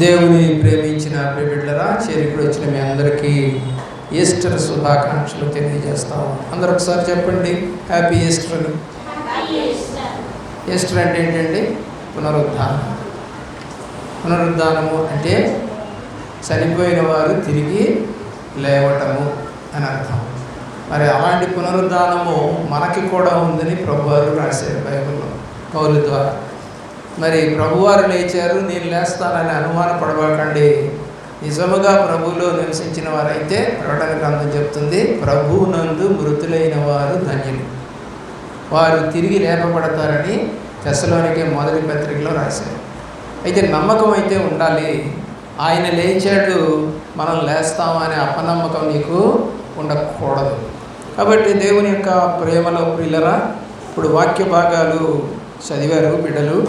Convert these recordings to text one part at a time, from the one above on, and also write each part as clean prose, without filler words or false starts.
దేవుని ప్రేమించిన ప్రియబిడ్డలారా, చేరికలు వచ్చిన మీ అందరికీ ఈస్టర్ శుభాకాంక్షలు తెలియజేస్తాము. అందరూ ఒకసారి చెప్పండి, హ్యాపీ ఈస్టర్ అని. ఈస్టర్ అంటే ఏంటండి? పునరుద్ధానము అంటే చనిపోయిన వారు తిరిగి లేవటము అని అర్థం. మరి అలాంటి పునరుద్ధానము మనకి కూడా ఉందని ప్రభువారు రాశారు బైబిల్లో పౌలు ద్వారా. మరి ప్రభువారు లేచారు, నేను లేస్తానని అనుమానపడబాకండి. నిజముగా ప్రభువులో నివసించిన వారైతే ప్రకటన గ్రంథం చెప్తుంది, ప్రభువునందు మృతులైన వారు ధన్యులు, వారు తిరిగి లేపబడతారని తెస్సలోనికే మొదటి పత్రికలో రాశారు. అయితే నమ్మకం అయితే ఉండాలి. ఆయన లేచాడు, మనం లేస్తామా అనే అపనమ్మకం నీకు ఉండకూడదు. కాబట్టి దేవుని యొక్క ప్రేమలో ప్రియులరా, ఇప్పుడు వాక్య భాగాలు చదివారు బిడ్డలు.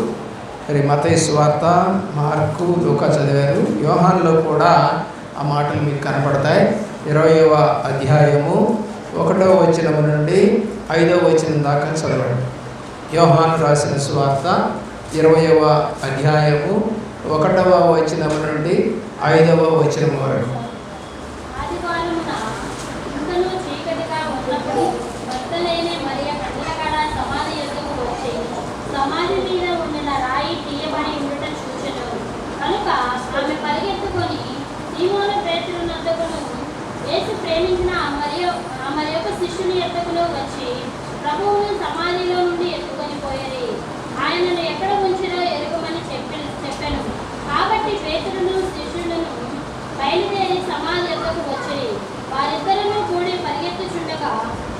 మరి మత్తయి సువార్త, మార్కు, లూకా చదివారు. యోహానులో కూడా ఆ మాటలు మీకు కనపడతాయి. 20వ అధ్యాయము 1వ వచనం నుండి 5వ వచనం దాకా చదవండి. యోహాను రాసిన సువార్త 20వ అధ్యాయము 1వ వచనం నుండి 5వ వచనం వరకు. కనుక ఆమె పరిగెత్తుకొని సీమోను పేతురు వద్దకును యేసు ప్రేమించిన ఆ మరి యొక్క శిష్యుని ఎద్దకును వచ్చి ప్రభువును సమాధిలో నుండి ఎత్తుకొని పోయేది. ఆయనను ఎక్కడ ఉంచినో ఎరుగమని చెప్పాను. కాబట్టి పేతురును శిష్యులను బయలుదేరి సమాధి ఎద్దకు వచ్చి వారిద్దరూ కూడి పరిగెత్తుచుండగా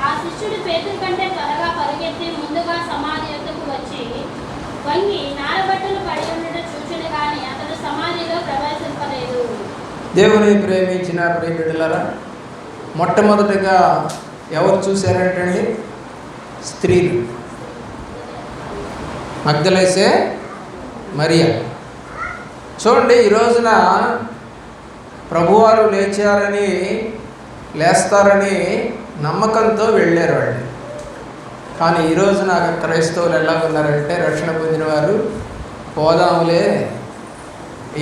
ఆ శిష్యుడు పేతురు కంటే త్వరగా పరిగెత్తి ముందుగా సమాధి ఎద్దకు వచ్చి వంగి నారబట్టలు పడి ఉండటం చూచిన కానీ అతడు సమాధిలో ప్రవేశింపలేదు. దేవుని ప్రేమించిన ప్రియబిడ్డలారా, మొట్టమొదటిగా ఎవరు చూశారంటండి? స్త్రీలు. మగ్దలేసే మరియా. చూడండి, ఈ రోజున ప్రభువారు లేస్తారని నమ్మకంతో వెళ్ళారు వాళ్ళు. కానీ ఈ రోజున క్రైస్తవులు ఎలా ఉన్నారంటే, రక్షణ పొందిన వారు పోదాములే,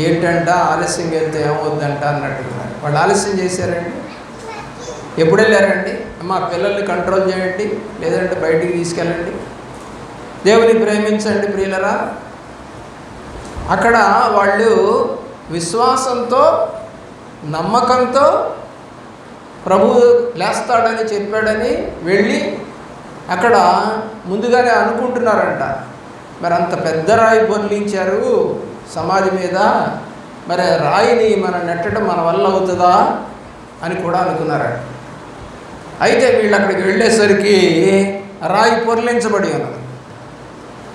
ఏంటంట ఆలస్యం వెళ్తే ఏమవుద్దంట అన్నట్టున్నారు. వాళ్ళు ఆలస్యం చేశారండి. ఎప్పుడు వెళ్ళారండి? మా పిల్లల్ని కంట్రోల్ చేయండి, లేదంటే బయటికి తీసుకెళ్ళండి. దేవుని ప్రేమించండి ప్రియులరా. అక్కడ వాళ్ళు విశ్వాసంతో, నమ్మకంతో ప్రభువు లేస్తాడని చెప్పాడని వెళ్ళి అక్కడ ముందుగానే అనుకుంటున్నారంట. మరి అంత పెద్ద రాయి పొర్లించారు సమాధి మీద, మరి రాయిని మనం నెట్టడం మన వల్ల అవుతుందా అని కూడా అనుకున్నారంట. అయితే వీళ్ళు అక్కడికి వెళ్ళేసరికి రాయి పొర్లించబడి ఉన్నది.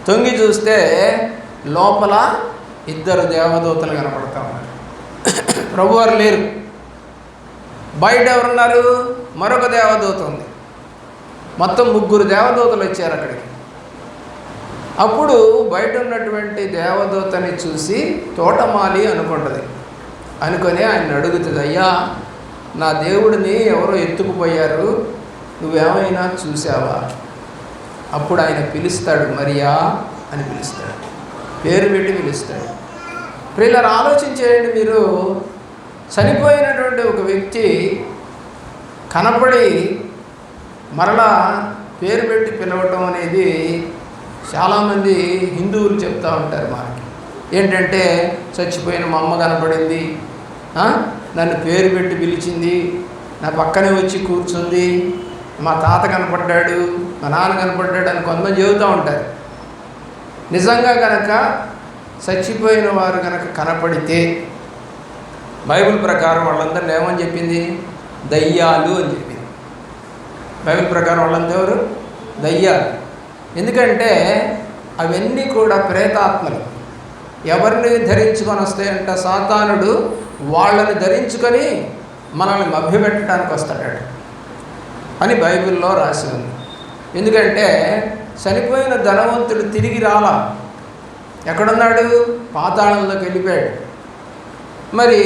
తొంగి చూస్తే లోపల 2 దేవదూతలు కనపడతా ఉన్నారు. ప్రభువారు లేరు. బయట ఎవరున్నారు? మరొక దేవదూత ఉంది. మొత్తం 3 దేవదూతలు వచ్చారు అక్కడికి. అప్పుడు బయట ఉన్నటువంటి దేవదూతని చూసి తోటమాలి అనుకుంటుంది. అనుకొని ఆయన అడుగుతుంది, అయ్యా, నా దేవుడిని ఎవరో ఎత్తుకుపోయారు, నువ్వేమైనా చూసావా? అప్పుడు ఆయన పిలుస్తాడు, మరియా అని పిలుస్తాడు, పేరు పెట్టి పిలుస్తాడు. ప్రియులారా, ఆలోచించేయండి మీరు. చనిపోయినటువంటి ఒక వ్యక్తి కనపడి మరలా పేరు పెట్టి పిలవటం అనేది చాలామంది హిందువులు చెప్తూ ఉంటారు మనకి. ఏంటంటే, చచ్చిపోయిన మా అమ్మ కనపడింది, నన్ను పేరు పెట్టి పిలిచింది, నా పక్కనే వచ్చి కూర్చుంది, మా తాత కనపడ్డాడు, మా నాన్న కనపడ్డాడు అని కొంతమంది చెబుతూ ఉంటారు. నిజంగా కనుక చచ్చిపోయిన వారు కనుక కనపడితే బైబిల్ ప్రకారం వాళ్ళందరినీ ఏమని చెప్పింది? దయ్యాలు అని చెప్పింది. బైబిల్ ప్రకారం వాళ్ళంతా ఎవరు? దయ్యాలు. ఎందుకంటే అవన్నీ కూడా ప్రేతాత్మలు. ఎవరిని ధరించుకొని వస్తాయంట? సాతానుడు వాళ్ళని ధరించుకొని మనల్ని మభ్యపెట్టడానికి వస్తాడట అని బైబిల్లో రాసి ఉంది. ఎందుకంటే చనిపోయిన ధనవంతుడు తిరిగి రాలా. ఎక్కడున్నాడు? పాతాళంలోకి వెళ్ళిపోయాడు. మరి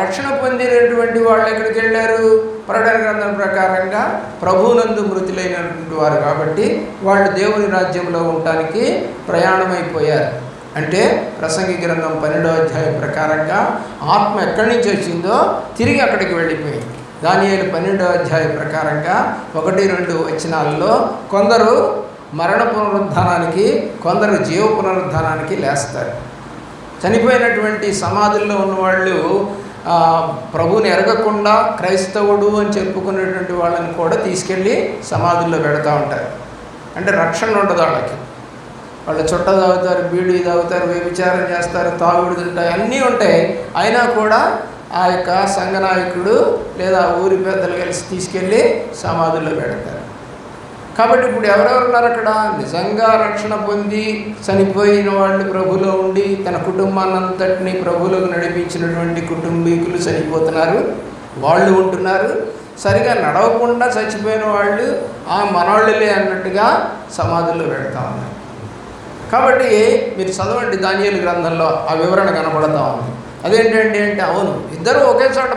రక్షణ పొందినటువంటి వాళ్ళు ఎక్కడికి వెళ్ళారు? ప్రకటన గ్రంథం ప్రకారంగా ప్రభువునందు మృతులైనటువంటి వారు కాబట్టి వాళ్ళు దేవుని రాజ్యంలో ఉండటానికి ప్రయాణమైపోయారు. అంటే ప్రసంగి గ్రంథం 12వ అధ్యాయం ప్రకారంగా ఆత్మ ఎక్కడి నుంచి వచ్చిందో తిరిగి అక్కడికి వెళ్ళిపోయింది. దానియేలు 12వ అధ్యాయం ప్రకారంగా 1-2 వచనాల్లో కొందరు మరణ పునరుద్ధానానికి, కొందరు జీవ పునరుద్ధానానికి లేస్తారు. చనిపోయినటువంటి సమాధుల్లో ఉన్నవాళ్ళు ప్రభువుని ఎరగకుండా క్రైస్తవుడు అని చెప్పుకునేటువంటి వాళ్ళని కూడా తీసుకెళ్ళి సమాధుల్లో పెడతా ఉంటారు. అంటే రక్షణ ఉండదు వాళ్ళకి. వాళ్ళు చుట్ట తాగుతారు, బీడీ తాగుతారు, వ్యభిచారం చేస్తారు, తాగుడు తింటారు, అన్నీ ఉంటాయి. అయినా కూడా ఆ యొక్క సంఘనాయకుడు లేదా ఊరి పెద్దలు కలిసి తీసుకెళ్ళి సమాధుల్లో పెడతారు. కాబట్టి ఇప్పుడు ఎవరెవరు ఉన్నారు అక్కడ? నిజంగా రక్షణ పొంది చనిపోయిన వాళ్ళు ప్రభులో ఉండి తన కుటుంబాన్నంతటినీ ప్రభులోకి నడిపించినటువంటి కుటుంబీకులు చనిపోతున్నారు, వాళ్ళు ఉంటున్నారు. సరిగా నడవకుండా చచ్చిపోయిన వాళ్ళు ఆ మనవాళ్ళలే అన్నట్టుగా సమాధుల్లో పెడతా ఉన్నారు. కాబట్టి మీరు చదవండి, దానియేలు గ్రంథంలో ఆ వివరణ కనపడతా ఉంది. అదేంటండి అంటే అవును, ఇద్దరు ఒకే చోట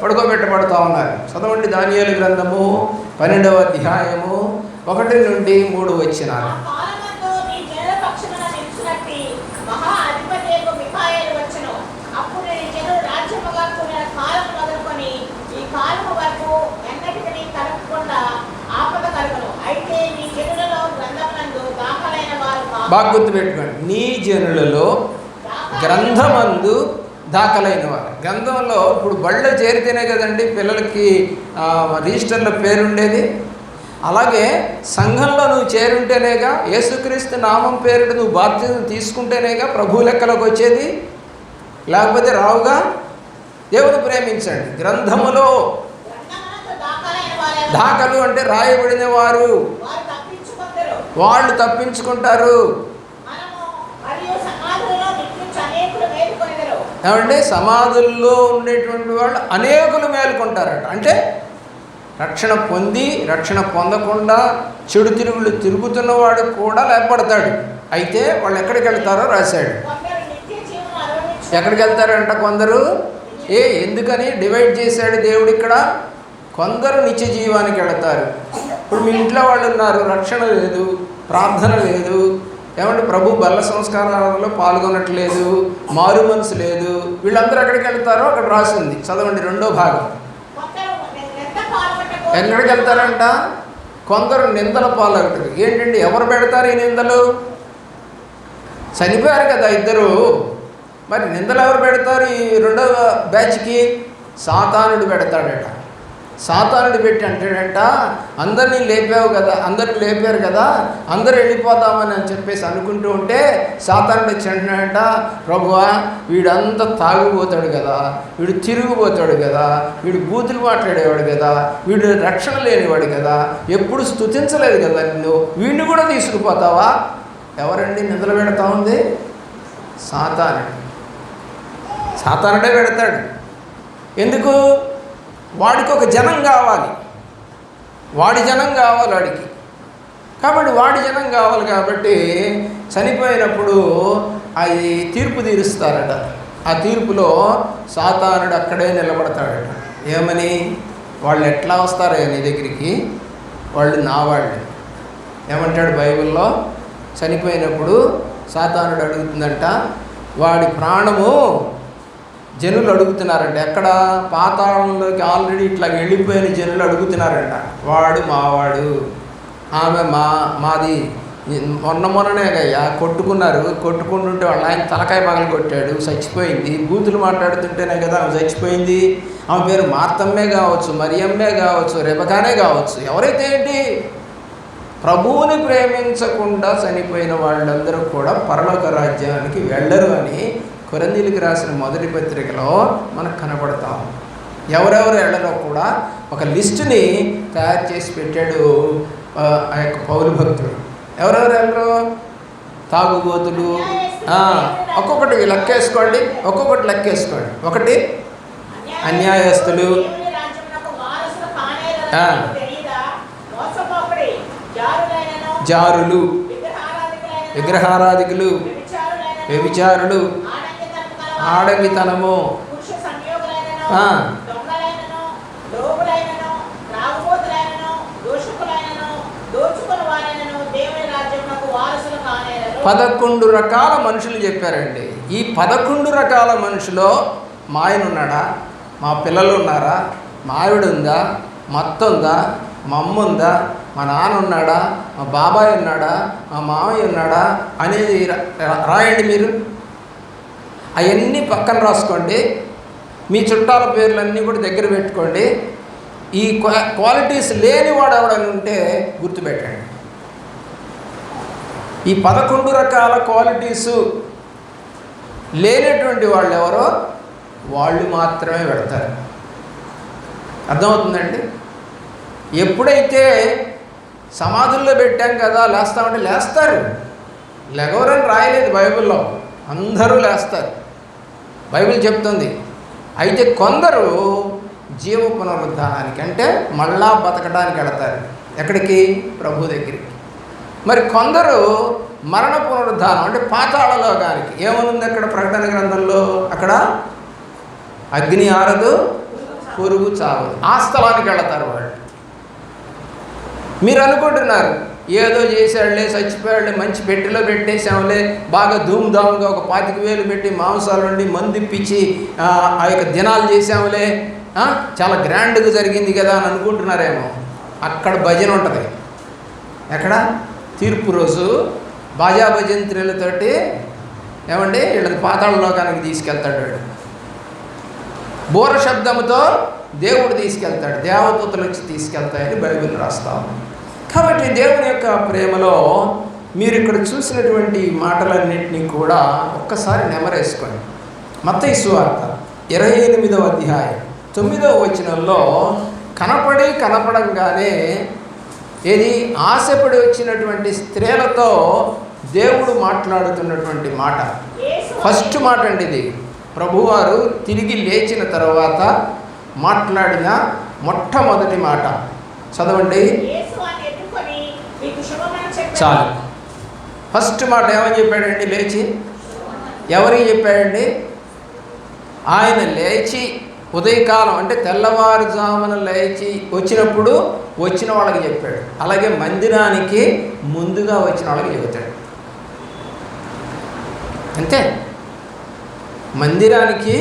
పడుకోబెట్టబడతా ఉన్నారు. చదవండి దానియేలు గ్రంథము 12వ అధ్యాయము 1-3 వచనాలు. బాగా గుర్తుపెట్టుకోండి, నీ జనులలో గ్రంథమందు దాఖలైన వారు. గ్రంథంలో ఇప్పుడు బళ్ళో చేరితేనే కదండి పిల్లలకి రిజిస్టర్లో పేరుండేది. అలాగే సంఘంలో నువ్వు చేరుంటేనేగా, యేసుక్రీస్తు నామం పేరుట నువ్వు బాధ్యతను తీసుకుంటేనేగా ప్రభు లెక్కలోకి వచ్చేది, లేకపోతే రావుగా. దేవుని ప్రేమించండి. గ్రంథములో దాఖలు అంటే రాయబడిన వారు, వాళ్ళు తప్పించుకుంటారు. ఏమంటే సమాధుల్లో ఉండేటువంటి వాళ్ళు అనేకులు మేలుకుంటారట. అంటే రక్షణ పొంది రక్షణ పొందకుండా చెడు తిరుగులు తిరుగుతున్నవాడు కూడా లేపడతాడు. అయితే వాళ్ళు ఎక్కడికి వెళ్తారో రాశాడు. ఎక్కడికి వెళ్తారంట? కొందరు ఎందుకని డివైడ్ చేశాడు దేవుడు ఇక్కడ? కొందరు నిత్య జీవానికి వెళతారు. ఇప్పుడు మీ ఇంట్లో వాళ్ళు ఉన్నారు, రక్షణ లేదు, ప్రార్థన లేదు, ఏమంటే ప్రభు బల్ల సంస్కారాలలో పాల్గొనట్లేదు, మారు మనసు లేదు, వీళ్ళందరూ ఎక్కడికి వెళ్తారో అక్కడ రాసింది. చదవండి 2వ భాగం. ఎక్కడికి వెళ్తారంట? కొందరు నిందల పాలవుతారు. ఏంటండి ఎవరు పెడతారు ఈ నిందలు? చనిపోయారు కదా ఇద్దరు, మరి నిందలు ఎవరు పెడతారు? ఈ 2వ బ్యాచ్కి సాతానుడు పెడతాడట. సాతానుడు పెట్టి అంటాడంట, అందరినీ లేపావు కదా, అందరిని లేపారు కదా, అందరూ వెళ్ళిపోతామని అని చెప్పేసి అనుకుంటూ ఉంటే సాతానుడు వచ్చి అంటున్నాడంట, ప్రభువా వీడంతా తాగిపోతాడు కదా, వీడు తిరిగిపోతాడు కదా, వీడు బూతులు మాట్లాడేవాడు కదా, వీడు రక్షణ లేనివాడు కదా, ఎప్పుడు స్తుతించలేదు కదా నిన్ను, వీడిని కూడా తీసుకుపోతావా? ఎవరండి నిద్ర పెడతా ఉంది? సాతానుడు. సాతానుడే పెడతాడు. ఎందుకు? వాడికి ఒక జనం కావాలి, వాడి జనం కావాలి వాడికి. కాబట్టి వాడి జనం కావాలి కాబట్టి చనిపోయినప్పుడు అది తీర్పు తీరుస్తారట. ఆ తీర్పులో సాతానుడు అక్కడే నిలబడతాడట. ఏమని? వాళ్ళు ఎట్లా వస్తారో నీ దగ్గరికి? వాళ్ళు నా వాళ్ళు. ఏమంటాడు బైబిల్లో? చనిపోయినప్పుడు సాతానుడు అడుగుతుందంట, వాడి ప్రాణము జనులు అడుగుతున్నారంట. ఎక్కడ? పాతాళంలోకి ఆల్రెడీ ఇట్లా వెళ్ళిపోయిన జనులు అడుగుతున్నారంట, వాడు మావాడు, ఆమె మాది. మొన్ననే అయ్యా కొట్టుకున్నారు, కొట్టుకుంటుంటే వాళ్ళు ఆయన తలకాయ పగలు కొట్టాడు, చచ్చిపోయింది. బూతులు మాట్లాడుతుంటేనే కదా ఆమె చచ్చిపోయింది. ఆమె పేరు మార్తమ్మే కావచ్చు, మరియమ్మే కావచ్చు, రెబకానే కావచ్చు, ఎవరైతే ఏంటి? ప్రభువుని ప్రేమించకుండా చనిపోయిన వాళ్ళందరూ కూడా పరలోక రాజ్యానికి వెళ్ళరు అని కొరింథీయులకు రాసిన మొదటి పత్రికలో మనకు కనబడతాం. ఎవరెవరు వెళ్ళరో కూడా ఒక లిస్టుని తయారు చేసి పెట్టాడు ఆ యొక్క పౌలు భక్తుడు. ఎవరెవరు వెళ్ళరు? తాగుబోతులు. ఒక్కొక్కటి లెక్కేసుకోండి, ఒక్కొక్కటి లెక్కేసుకోండి. ఒకటి అన్యాయస్తులు, జారులు, విగ్రహారాధికులు, వ్యభిచారులు, ఆడంగితనము, 11 రకాల మనుషులు చెప్పారండి. ఈ 11 రకాల మనుషులో మా ఆయన ఉన్నాడా, మా పిల్లలు ఉన్నారా, మా ఆవిడ ఉందా, మా అత్త ఉందా, మా అమ్మ ఉందా, మా నాన్న ఉన్నాడా, మా బాబాయ్ ఉన్నాడా, మా మామయ్య ఉన్నాడా అనేది రాయండి. మీరు అవన్నీ పక్కన రాసుకోండి. మీ చుట్టాల పేర్లన్నీ కూడా దగ్గర పెట్టుకోండి. ఈ క్వాలిటీస్ లేనివాడు ఎవడని ఉంటే గుర్తుపెట్టండి. ఈ 11 రకాల క్వాలిటీసు లేనటువంటి వాళ్ళు ఎవరో వాళ్ళు మాత్రమే పెడతారు. అర్థమవుతుందండి? ఎప్పుడైతే సమాధుల్లో పెట్టాం కదా లేస్తామంటే లేస్తారు. లెగవరని రాయలేదు బైబిల్లో, అందరూ లేస్తారు. బైబిల్ చెప్తుంది. అయితే కొందరు జీవ పునరుద్ధానానికి అంటే మళ్ళా బతకడానికి వెళతారు. ఎక్కడికి? ప్రభు దగ్గరికి. మరి కొందరు మరణ పునరుద్ధానం అంటే పాతాళలోకానికి. ఏమనుంది అక్కడ ప్రకటన గ్రంథంలో? అక్కడ అగ్ని ఆరదు, పురుగు చావదు. ఆ స్థలానికి వెళతారు వాళ్ళు. మీరు అనుకుంటున్నారు ఏదో చేశాడులే, చచ్చిపోయాడులే, మంచి పెట్టెలో పెట్టేసాంలే, బాగా ధూమ్ధామ్గా ఒక 25,000 పెట్టి మాంసాలు వండి మందిప్పించి ఆ యొక్క దినాలు చేసాంలే, చాలా గ్రాండ్గా జరిగింది కదా అని అనుకుంటున్నారేమో. అక్కడ భజన ఉంటుంది. ఎక్కడ? తీర్పు రోజు బాజా భజంత్రులతోటి ఏమండి వీళ్ళని పాతాళ లోకానికి తీసుకెళ్తాడు. వాడు బోర శబ్దంతో దేవుడు తీసుకెళ్తాడు, దేవదూతలు వచ్చి తీసుకెళ్తాయని బైబిల్ రాస్తాం. కాబట్టి దేవుని యొక్క ప్రేమలో మీరు ఇక్కడ చూసినటువంటి మాటలన్నింటినీ కూడా ఒక్కసారి నెమరేసుకోండి. మత్తయి సువార్త 28వ అధ్యాయం 9వ వచనంలో కనపడంగానే ఏది ఆశపడి వచ్చినటువంటి స్త్రీలతో దేవుడు మాట్లాడుతున్నటువంటి మాట. ఫస్ట్ మాట అండి ఇది. ప్రభువారు తిరిగి లేచిన తర్వాత మాట్లాడిన మొట్టమొదటి మాట. చదవండి. చాలు. ఫస్ట్ మాట ఏమని చెప్పాడండి? లేచి. ఎవరికి చెప్పాడండి? ఆయన లేచి ఉదయకాలం అంటే తెల్లవారుజామున లేచి వచ్చినప్పుడు వచ్చిన వాళ్ళకి చెప్పాడు. అలాగే మందిరానికి ముందుగా వచ్చిన వాళ్ళకి చెబుతాడు. అంతే. మందిరానికి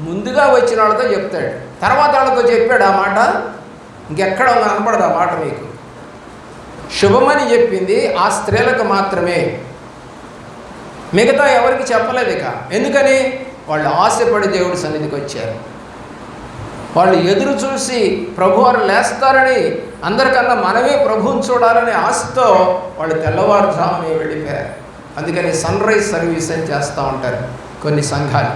ముందుగా వచ్చిన వాళ్ళతో చెప్తాడు, తర్వాత వాళ్ళతో చెప్పాడు. ఆ మాట ఇంకెక్కడ కనపడదు. ఆ మాట మీకు శుభమని చెప్పింది ఆ స్త్రీలకు మాత్రమే, మిగతా ఎవరికి చెప్పలేదు. ఇక ఎందుకని? వాళ్ళు ఆశపడి దేవుడి సన్నిధికి వచ్చారు. వాళ్ళు ఎదురు చూసి ప్రభువారు లేస్తారని, అందరికన్నా మనమే ప్రభువుని చూడాలని ఆశతో వాళ్ళు తెల్లవారుజామునే వెళ్ళిపోయారు. అందుకని సన్ రైజ్ సర్వీస్ అని చేస్తూ ఉంటారు కొన్ని సంఘాలు.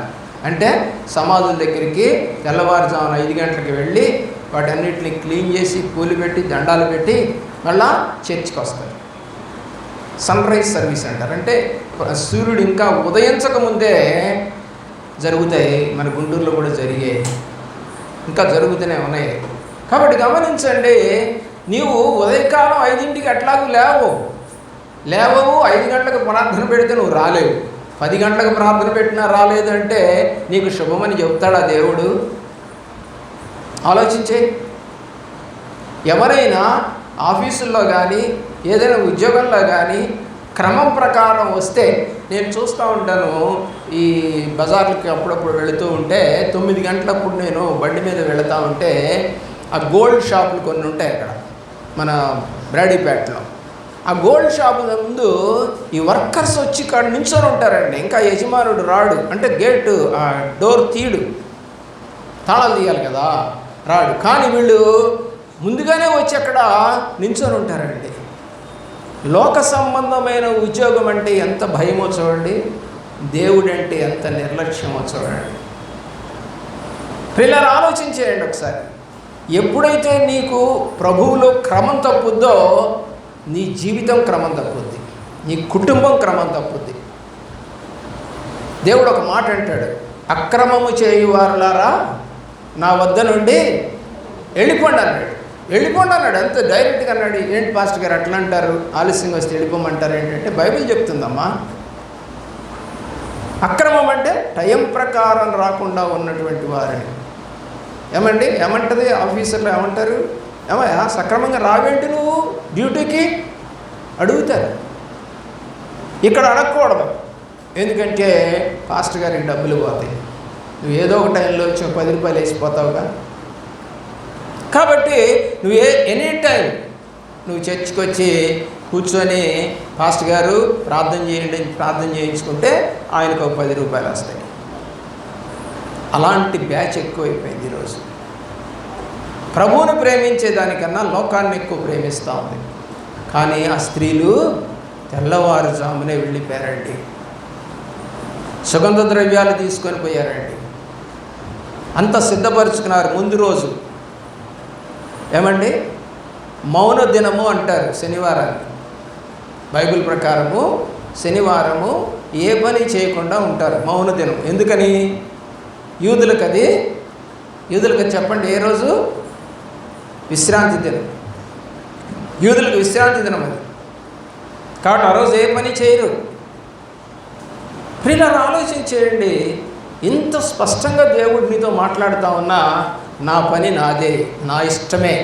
అంటే సమాధుల దగ్గరికి తెల్లవారుజామున 5 గంటలకు వెళ్ళి వాటన్నిటిని క్లీన్ చేసి పూలు పెట్టి దండాలు పెట్టి మళ్ళా చర్చికి వస్తారు. సన్ రైజ్ సర్వీస్ అంటారు. అంటే సూర్యుడు ఇంకా ఉదయించక ముందే జరుగుతాయి. మన గుంటూరులో కూడా జరిగాయి, ఇంకా జరుగుతూనే ఉన్నాయి. కాబట్టి గమనించండి, నీవు ఉదయకాలం 5ంటికి అట్లాగూ లేవవు. 5 గంటలకు ప్రార్థన పెడితే నువ్వు రాలేవు. 10 గంటలకు ప్రార్థన పెట్టినా రాలేదంటే నీకు శుభమని చెప్తాడా దేవుడు? ఆలోచించే. ఎవరైనా ఆఫీసుల్లో కానీ ఏదైనా ఉద్యోగంలో కానీ క్రమం ప్రకారం వస్తే, నేను చూస్తూ ఉంటాను ఈ బజార్లకి అప్పుడప్పుడు వెళుతూ ఉంటే 9 గంటలప్పుడు నేను బండి మీద వెళుతూ ఉంటే ఆ గోల్డ్ షాపులు కొన్ని ఉంటాయి అక్కడ మన బ్రాడీపేటలో. ఆ గోల్డ్ షాపు ముందు ఈ వర్కర్స్ వచ్చి ఇక్కడ నించొని ఉంటారండి. ఇంకా యజమానుడు రాడు, అంటే గేటు డోర్ తీయడు, తాళాలు తీయాలి కదా, రాడు. కానీ వీళ్ళు ముందుగానే వచ్చి అక్కడ నించొని ఉంటారండి. లోక సంబంధమైన ఉద్యోగం అంటే ఎంత భయమో చూడండి, దేవుడు అంటే ఎంత నిర్లక్ష్యమో చూడండి. పిల్లలు ఆలోచించేయండి ఒకసారి. ఎప్పుడైతే నీకు ప్రభువులో క్రమం తప్పుద్దో నీ జీవితం క్రమం తప్పుద్ది, నీ కుటుంబం క్రమం తప్పుద్ది. దేవుడు ఒక మాట అంటాడు, అక్రమము చేయువారులారా నా వద్ద నుండి వెళ్ళిపోండి అన్నాడు. వెళ్ళిపోండి అన్నాడు, అంతే డైరెక్ట్గా అన్నాడు. ఏంటి పాస్టర్ గారు అట్లా అంటారు, ఆలస్యంగా వస్తే వెళ్ళిపోమంటారు ఏంటంటే బైబిల్ చెప్తుందమ్మా. అక్రమం అంటే టైం ప్రకారం రాకుండా ఉన్నటువంటి వారిని ఏమంటుంది ఆఫీసర్లు ఏమంటారు, ఏమయ్యా సక్రమంగా రావేంటి నువ్వు డ్యూటీకి అడుగుతారు. ఇక్కడ అడగకూడదు, ఎందుకంటే పాస్టర్ గారికి డబ్బులు పోతాయి, నువ్వు ఏదో ఒక టైంలో వచ్చి 10 రూపాయలు వేసిపోతావుగా. కాబట్టి నువ్వు ఎనీ టైం నువ్వు చర్చికి వచ్చి కూర్చొని పాస్టర్ గారు ప్రార్థన చేయండి, ప్రార్థన చేయించుకుంటే ఆయనకు ఒక 10 రూపాయలు వస్తాయి. అలాంటి బ్యాచ్ ఎక్కువైపోయింది ఈరోజు. ప్రభువును ప్రేమించే దానికన్నా లోకాన్ని ఎక్కువ ప్రేమిస్తూ ఉంది. కానీ ఆ స్త్రీలు తెల్లవారుజామునే వెళ్ళిపోయారండి, సుగంధ ద్రవ్యాలు తీసుకొని పోయారండి. అంత సిద్ధపరుచుకున్నారు ముందు రోజు. ఏమండి, మౌన దినము అంటారు శనివారాన్ని. బైబిల్ ప్రకారము శనివారము ఏ పని చేయకుండా ఉంటారు, మౌన దినం. ఎందుకని? యూదులకు యూదులకు చెప్పండి, ఏ రోజు? విశ్రాంతి దినం. యూదులకు విశ్రాంతి దినం అది. కాబట్టి ఆ రోజు ఏ పని చేయరు. ప్రియులారా, ఆలోచించేయండి, ఇంత స్పష్టంగా దేవుడు నీతో మాట్లాడుతూ ఉన్నా, నా పని నాదే, నా ఇష్టమే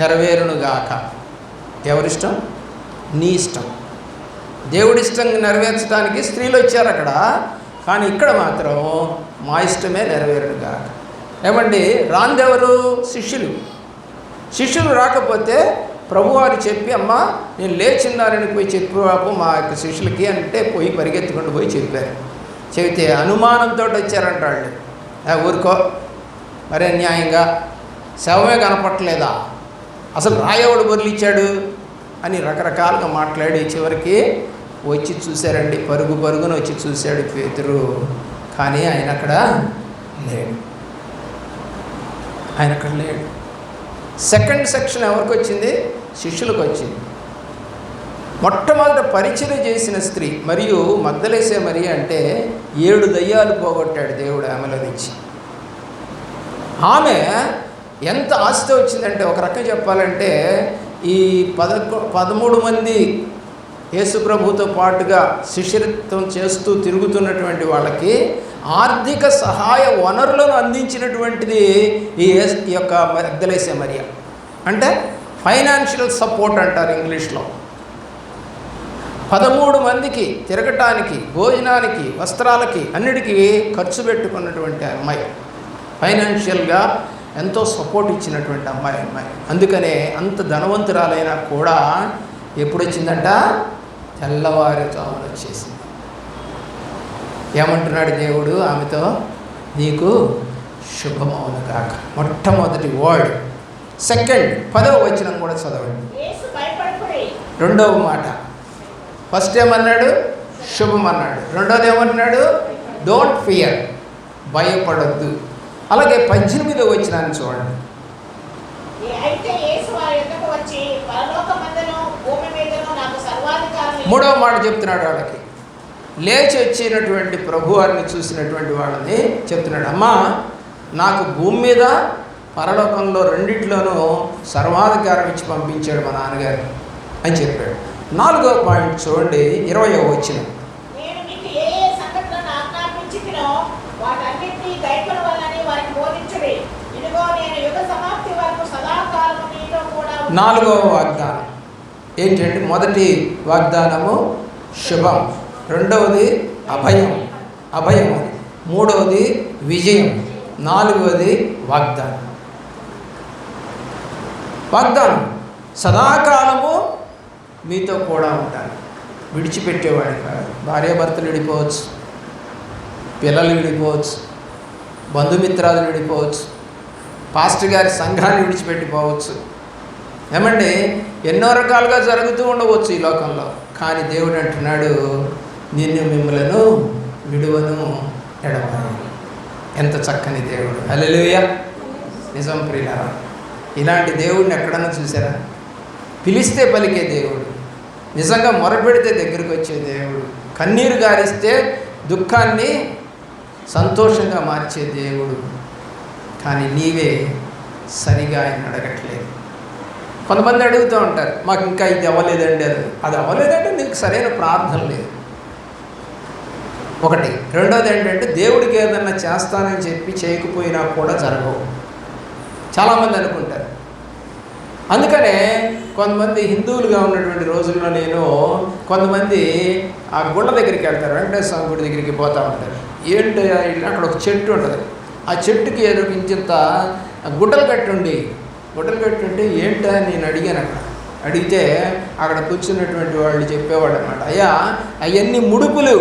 నెరవేరునుగాక. ఎవరిష్టం? నీ ఇష్టం. దేవుడి ఇష్టం నెరవేర్చడానికి స్త్రీలు వచ్చారు అక్కడ, కానీ ఇక్కడ మాత్రం మా ఇష్టమే నెరవేరునుగాక. ఏమండి, రాందెవరు? శిష్యులు రాకపోతే ప్రభువారు చెప్పి, అమ్మా నేను లేచిన్నారని పోయి చెప్పు బాబు మా యొక్క శిష్యులకి అంటే పోయి పరిగెత్తుకుంటూ పోయి చెప్పారు. చెబితే అనుమానంతో వచ్చారంట వాళ్ళు. ఊరుకో, మరే న్యాయంగా శవమే కనపట్టలేదా, అసలు రాయవుడు బొర్లిచ్చాడు అని రకరకాలుగా మాట్లాడి చివరికి వచ్చి చూశారండి. పరుగున వచ్చి చూశాడు పేతురు, కానీ ఆయన అక్కడ లేడు. సెకండ్ సెక్షన్ ఎవరికి వచ్చింది? శిష్యులకు వచ్చింది. మొట్టమొదట పరిచయం చేసిన స్త్రీ మరియు మగ్దలేసే మరి అంటే 7 దయ్యాలు పోగొట్టాడు దేవుడు ఆమెలో నుంచి. ఆమె ఎంత ఆస్తి వచ్చిందంటే, ఒక రకం చెప్పాలంటే ఈ 13 మంది యేసుప్రభుతో పాటుగా శిష్యత్వం చేస్తూ తిరుగుతున్నటువంటి వాళ్ళకి ఆర్థిక సహాయ వనరులను అందించినటువంటిది ఈ యొక్క మగ్దలేసే మరియ. అంటే ఫైనాన్షియల్ సపోర్ట్ అంటారు ఇంగ్లీష్లో. 13 మందికి తిరగటానికి, భోజనానికి, వస్త్రాలకి అన్నిటికీ ఖర్చు పెట్టుకున్నటువంటి అమ్మాయి, ఫైనాన్షియల్గా ఎంతో సపోర్ట్ ఇచ్చినటువంటి అమ్మాయి. అందుకనే అంత ధనవంతురాలైనా కూడా ఎప్పుడు వచ్చిందంట? తెల్లవారుజామున వచ్చేసింది. ఏమంటున్నాడు దేవుడు ఆమెతో? నీకు శుభమవును కాక. మొట్టమొదటి వర్డ్. సెకండ్ 10వ వచనం కూడా చదవండి. రెండవ మాట. ఫస్ట్ ఏమన్నాడు? శుభం అన్నాడు. రెండోది ఏమంటున్నాడు? డోంట్ ఫియర్, భయపడొద్దు. అలాగే 18వ వచనాన్ని చూడండి. మూడవ మాట చెప్తున్నాడు వాళ్ళకి. లేచి వచ్చినటువంటి ప్రభువారిని చూసినటువంటి వాళ్ళని చెప్తున్నాడు, అమ్మా నాకు భూమి మీద పరలోకంలో రెండిట్లోనూ సర్వాధికారం ఇచ్చి పంపించాడు మా నాన్నగారు అని చెప్పాడు. 4వ పాయింట్ చూడండి, 20వ వచనం. నాలుగవ వాగ్దానం ఏంటంటే, మొదటి వాగ్దానము శుభం, రెండవది అభయం, మూడవది విజయం, 4వది వాగ్దానం. సదాకాలము మీతో కూడా ఉంటాను, విడిచిపెట్టేవాడు కాదు. భార్యాభర్తలు విడిపోవచ్చు, పిల్లలు విడిపోవచ్చు, బంధుమిత్రాలు విడిపోవచ్చు, పాస్టర్ గారి సంఘాన్ని విడిచిపెట్టిపోవచ్చు. ఏమండి, ఎన్నో రకాలుగా జరుగుతూ ఉండవచ్చు ఈ లోకంలో. కానీ దేవుడు అంటున్నాడు, నిన్ను మిమ్మలను విడువను ఎడబాయను. ఎంత చక్కని దేవుడు! హల్లెలూయా! నిజం ప్రియులారా, ఇలాంటి దేవుడిని ఎక్కడన్నా చూసారా? పిలిస్తే పలికే దేవుడు, నిజంగా మొరపెడితే దగ్గరికి వచ్చే దేవుడు, కన్నీరు గారిస్తే దుఃఖాన్ని సంతోషంగా మార్చే దేవుడు. కానీ నీవే సరిగా ఆయన అడగట్లేదు. కొంతమంది అడుగుతూ ఉంటారు, మాకు ఇంకా ఇది అవ్వలేదండి, అది అవ్వలేదంటే నీకు సరైన ప్రార్థన లేదు. ఒకటి. రెండోది ఏంటంటే, దేవుడికి ఏదన్నా చేస్తానని చెప్పి చేయకపోయినా కూడా జరగవు. చాలామంది అనుకుంటారు. అందుకనే కొంతమంది హిందువులుగా ఉన్నటువంటి రోజుల్లో నేను కొంతమంది ఆ గుళ్ళ దగ్గరికి వెళ్తారు, వెంకటేశ్వర స్వామి గుడి దగ్గరికి పోతూ ఉంటారు. ఏంటి అక్కడ ఒక చెట్టు ఉంటుంది, ఆ చెట్టుకి ఏదో ఇంత గుడ్డలు కట్టుండి ఏంటా నేను అడిగాను. అక్కడ అడిగితే అక్కడ కూర్చున్నటువంటి వాళ్ళు చెప్పేవాళ్ళు అనమాట, అయ్యా అవన్నీ ముడుపులు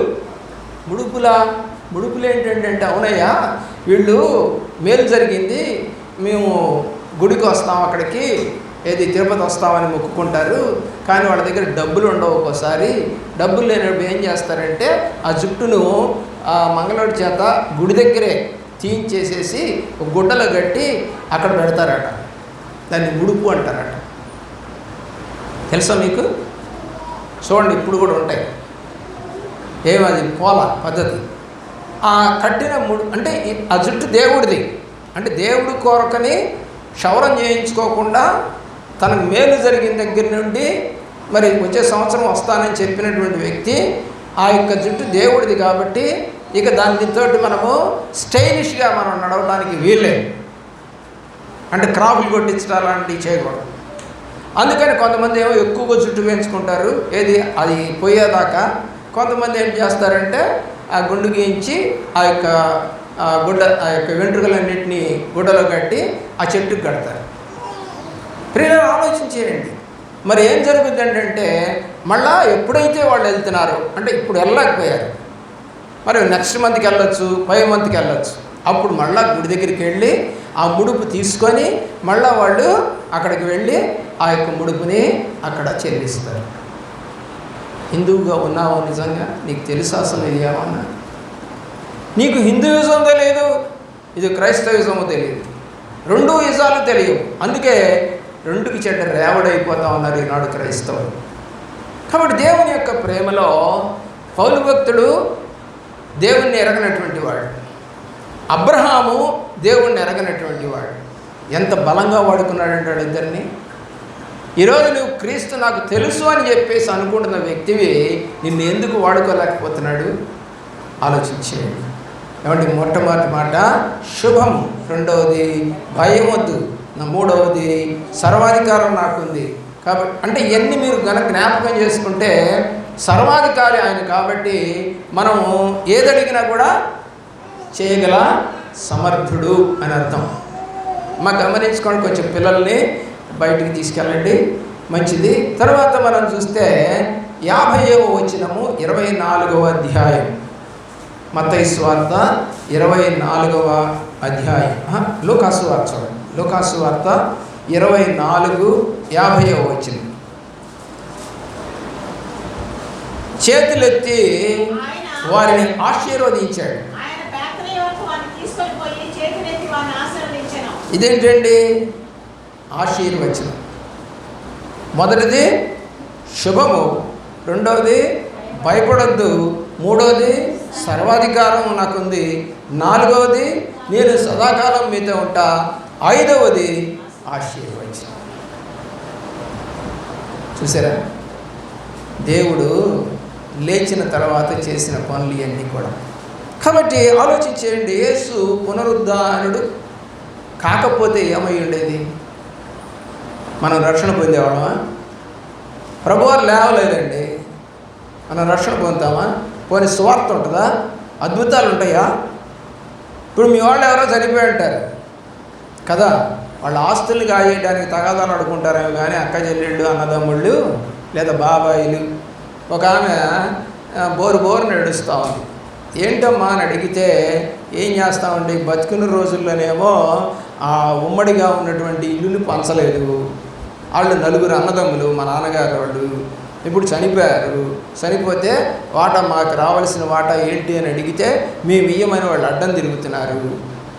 ఏంటంటే అవునయ్యా వీళ్ళు మేలు జరిగింది, మేము గుడికి వస్తాం, అక్కడికి తిరుపతి వస్తామని మొక్కుకుంటారు, కానీ వాళ్ళ దగ్గర డబ్బులు ఉండవు. ఒక్కోసారి డబ్బులు లేనప్పుడు ఏం చేస్తారంటే ఆ జుట్టును మంగళవాడి చేత గుడి దగ్గరే తీయించేసేసి ఒక గుడ్డలో కట్టి అక్కడ పెడతారట, దాన్ని ముడుపు అంటారట. తెలుసా మీకు? చూడండి, ఇప్పుడు కూడా ఉంటాయి. ఏమది పోల పద్ధతి. ఆ కట్టిన అంటే ఆ జుట్టు దేవుడిది, అంటే దేవుడి కొరకని క్షౌరం చేయించుకోకుండా తనకు మేలు జరిగిన దగ్గర నుండి మరి వచ్చే సంవత్సరం వస్తానని చెప్పినటువంటి వ్యక్తి ఆ యొక్క జుట్టు దేవుడిది కాబట్టి ఇక దానితో మనము స్టైలిష్గా మనం నడవడానికి వీల్లేదు, అంటే క్రాపులు కొట్టించడం లాంటివి చేయకూడదు. అందుకని కొంతమంది ఏమో ఎక్కువగా జుట్టు పెంచుకుంటారు, అది పోయేదాకా. కొంతమంది ఏం చేస్తారంటే ఆ గుండు గీయించి ఆ యొక్క వెంట్రుకలన్నింటినీ గుడ్డలో కట్టి ఆ చెట్టుకు కడతారు. ప్రియులు ఆలోచించేయండి, మరి ఏం జరుగుతుంది అంటే మళ్ళా ఎప్పుడైతే వాళ్ళు వెళ్తున్నారో, అంటే ఇప్పుడు వెళ్ళలేకపోయారు, మరి నెక్స్ట్ మంత్కి వెళ్ళొచ్చు, 5 మంత్కి వెళ్ళొచ్చు, అప్పుడు మళ్ళా గుడి దగ్గరికి వెళ్ళి ఆ ముడుపు తీసుకొని మళ్ళా వాళ్ళు అక్కడికి వెళ్ళి ఆ యొక్క ముడుపుని అక్కడ చెల్లిస్తారు. హిందువుగా ఉన్నావో నిజంగా నీకు తెలుసా అసలు ఇది ఏమన్నా? నీకు హిందూయిజం తెలియదు, ఇది క్రైస్తవిజము తెలియదు, 2 ఇజాలు తెలియవు. అందుకే 2కి చెడ్డ రేవడైపోతా ఉన్నారు ఈనాడు క్రైస్తవులు. కాబట్టి దేవుని యొక్క ప్రేమలో పౌలు భక్తుడు దేవుణ్ణి ఎరగనటువంటి వాడు, అబ్రహాము దేవుణ్ణి ఎరగనటువంటి వాడు. ఎంత బలంగా వాడుకున్నాడంటే వాళ్ళిద్దరిని. ఈరోజు నువ్వు క్రీస్తు నాకు తెలుసు అని చెప్పేసి అనుకుంటున్న వ్యక్తివి నిన్ను ఎందుకు వాడుకోలేకపోతున్నాడు? ఆలోచించేయండి. ఏమంటే మొట్టమొదటి మాట శుభము, 2వది భయం వద్దు, 3వది సర్వాధికారం నాకుంది. కాబట్టి అంటే ఇవన్నీ మీరు జ్ఞాపకం చేసుకుంటే సర్వాధికారి ఆయన కాబట్టి మనము ఏదడిగినా కూడా చేయగల సమర్థుడు అని అర్థం. గమనించుకోండి, కొంచెం పిల్లల్ని బయటికి తీసుకెళ్ళండి, మంచిది. తర్వాత మనం చూస్తే 50వ వచనము 24వ అధ్యాయం, మత్తయి సువార్త 24వ అధ్యాయం, లూకాసు వార్త చూడండి, లూకాసు వార్త 24:50వ వచనం. చేతులెత్తి వారిని ఆశీర్వదించాడు. ఇదేంటండి? ఆశీర్వచనం. మొదటిది శుభము, 2వది భయపడొద్దు, 3వది సర్వాధికారం నాకుంది, 4వది నేను సదాకాలం మీతో ఉంటా, 5వది ఆశీర్వచనం. చూసారా? దేవుడు లేచిన తర్వాత చేసిన పనులు ఇవన్నీ కూడా. కాబట్టి ఆలోచించేయండి, యేసు పునరుద్ధానుడు కాకపోతే ఏమై ఉండేది? మనం రక్షణ పొందేవాళ్ళమా? ప్రభువారు లేవలేదండి, మనం రక్షణ పొందుతామా? పోనీ స్వార్థ ఉంటుందా? అద్భుతాలు ఉంటాయా? ఇప్పుడు మీ వాళ్ళు ఎవరో చనిపోయి ఉంటారు కదా, వాళ్ళ ఆస్తుల్ని కాజేయడానికి తగాదాలు ఆడుకుంటారేమో కానీ అక్క చెల్లెళ్ళు, అన్నదమ్ముళ్ళు లేదా బాబాయిలు. ఒక ఆమె బోరు నడుస్తూ ఉంది. ఏంటమ్మా అని అడిగితే ఏం చేస్తామండి, బతికిన రోజుల్లోనేమో ఆ ఉమ్మడిగా ఉన్నటువంటి ఇల్లుని పంచలేదు. వాళ్ళు 4 అన్నదమ్ములు, మా నాన్నగారు వాళ్ళు ఇప్పుడు చనిపోయారు. చనిపోతే వాటా మాకు రావాల్సిన వాటా ఏంటి అని అడిగితే మేము ఇయ్యమని వాళ్ళు అడ్డం తిరుగుతున్నారు.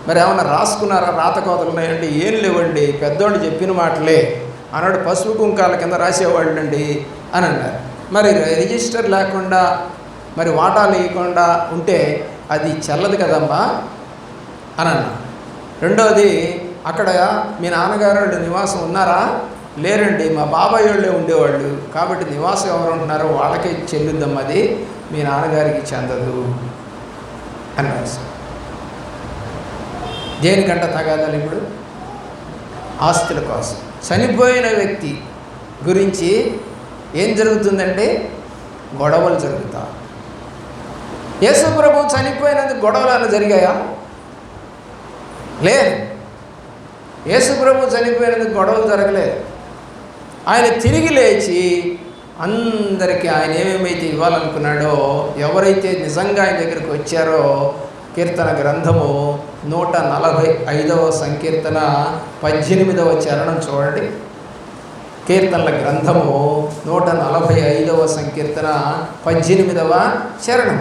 మరి ఏమన్నా రాసుకున్నారా? రాత కోతలు ఉన్నాయంటే ఏం లేవండి, పెద్దోళ్ళు చెప్పిన మాటలే అన్నాడు. పసుపు కుంకాల కింద రాసేవాళ్ళు అండి అని అన్నారు. మరి రిజిస్టర్ లేకుండా మరి వాటాలు ఇవ్వకుండా ఉంటే అది చెల్లదు కదమ్మా అని అన్నా. 2వది, అక్కడ మీ నాన్నగారు వాళ్ళు నివాసం ఉన్నారా? లేరండి, మా బాబాయ్ వాళ్ళే ఉండేవాళ్ళు, కాబట్టి నివాసం ఎవరు ఉంటున్నారో వాళ్ళకే చెల్లుద్దాం, అది మీ నాన్నగారికి చెందదు అన్నారు. దేనికంట తగాదాలు? ఇప్పుడు ఆస్తుల కోసం. చనిపోయిన వ్యక్తి గురించి ఏం జరుగుతుందంటే గొడవలు జరుగుతా. యేసు ప్రభు చనిపోయినందుకు గొడవలు అలా జరిగాయా? లేదు. యేసు ప్రభు చనిపోయినందుకు గొడవలు జరగలేదు. ఆయన తిరిగి లేచి అందరికీ ఆయన ఏమేమైతే ఇవ్వాలనుకున్నాడో, ఎవరైతే నిజంగా ఆయన దగ్గరికి వచ్చారో, కీర్తన గ్రంథము 145వ సంకీర్తన 18వ చరణం చూడండి. కీర్తనల గ్రంథము 145వ సంకీర్తన 18వ చరణం.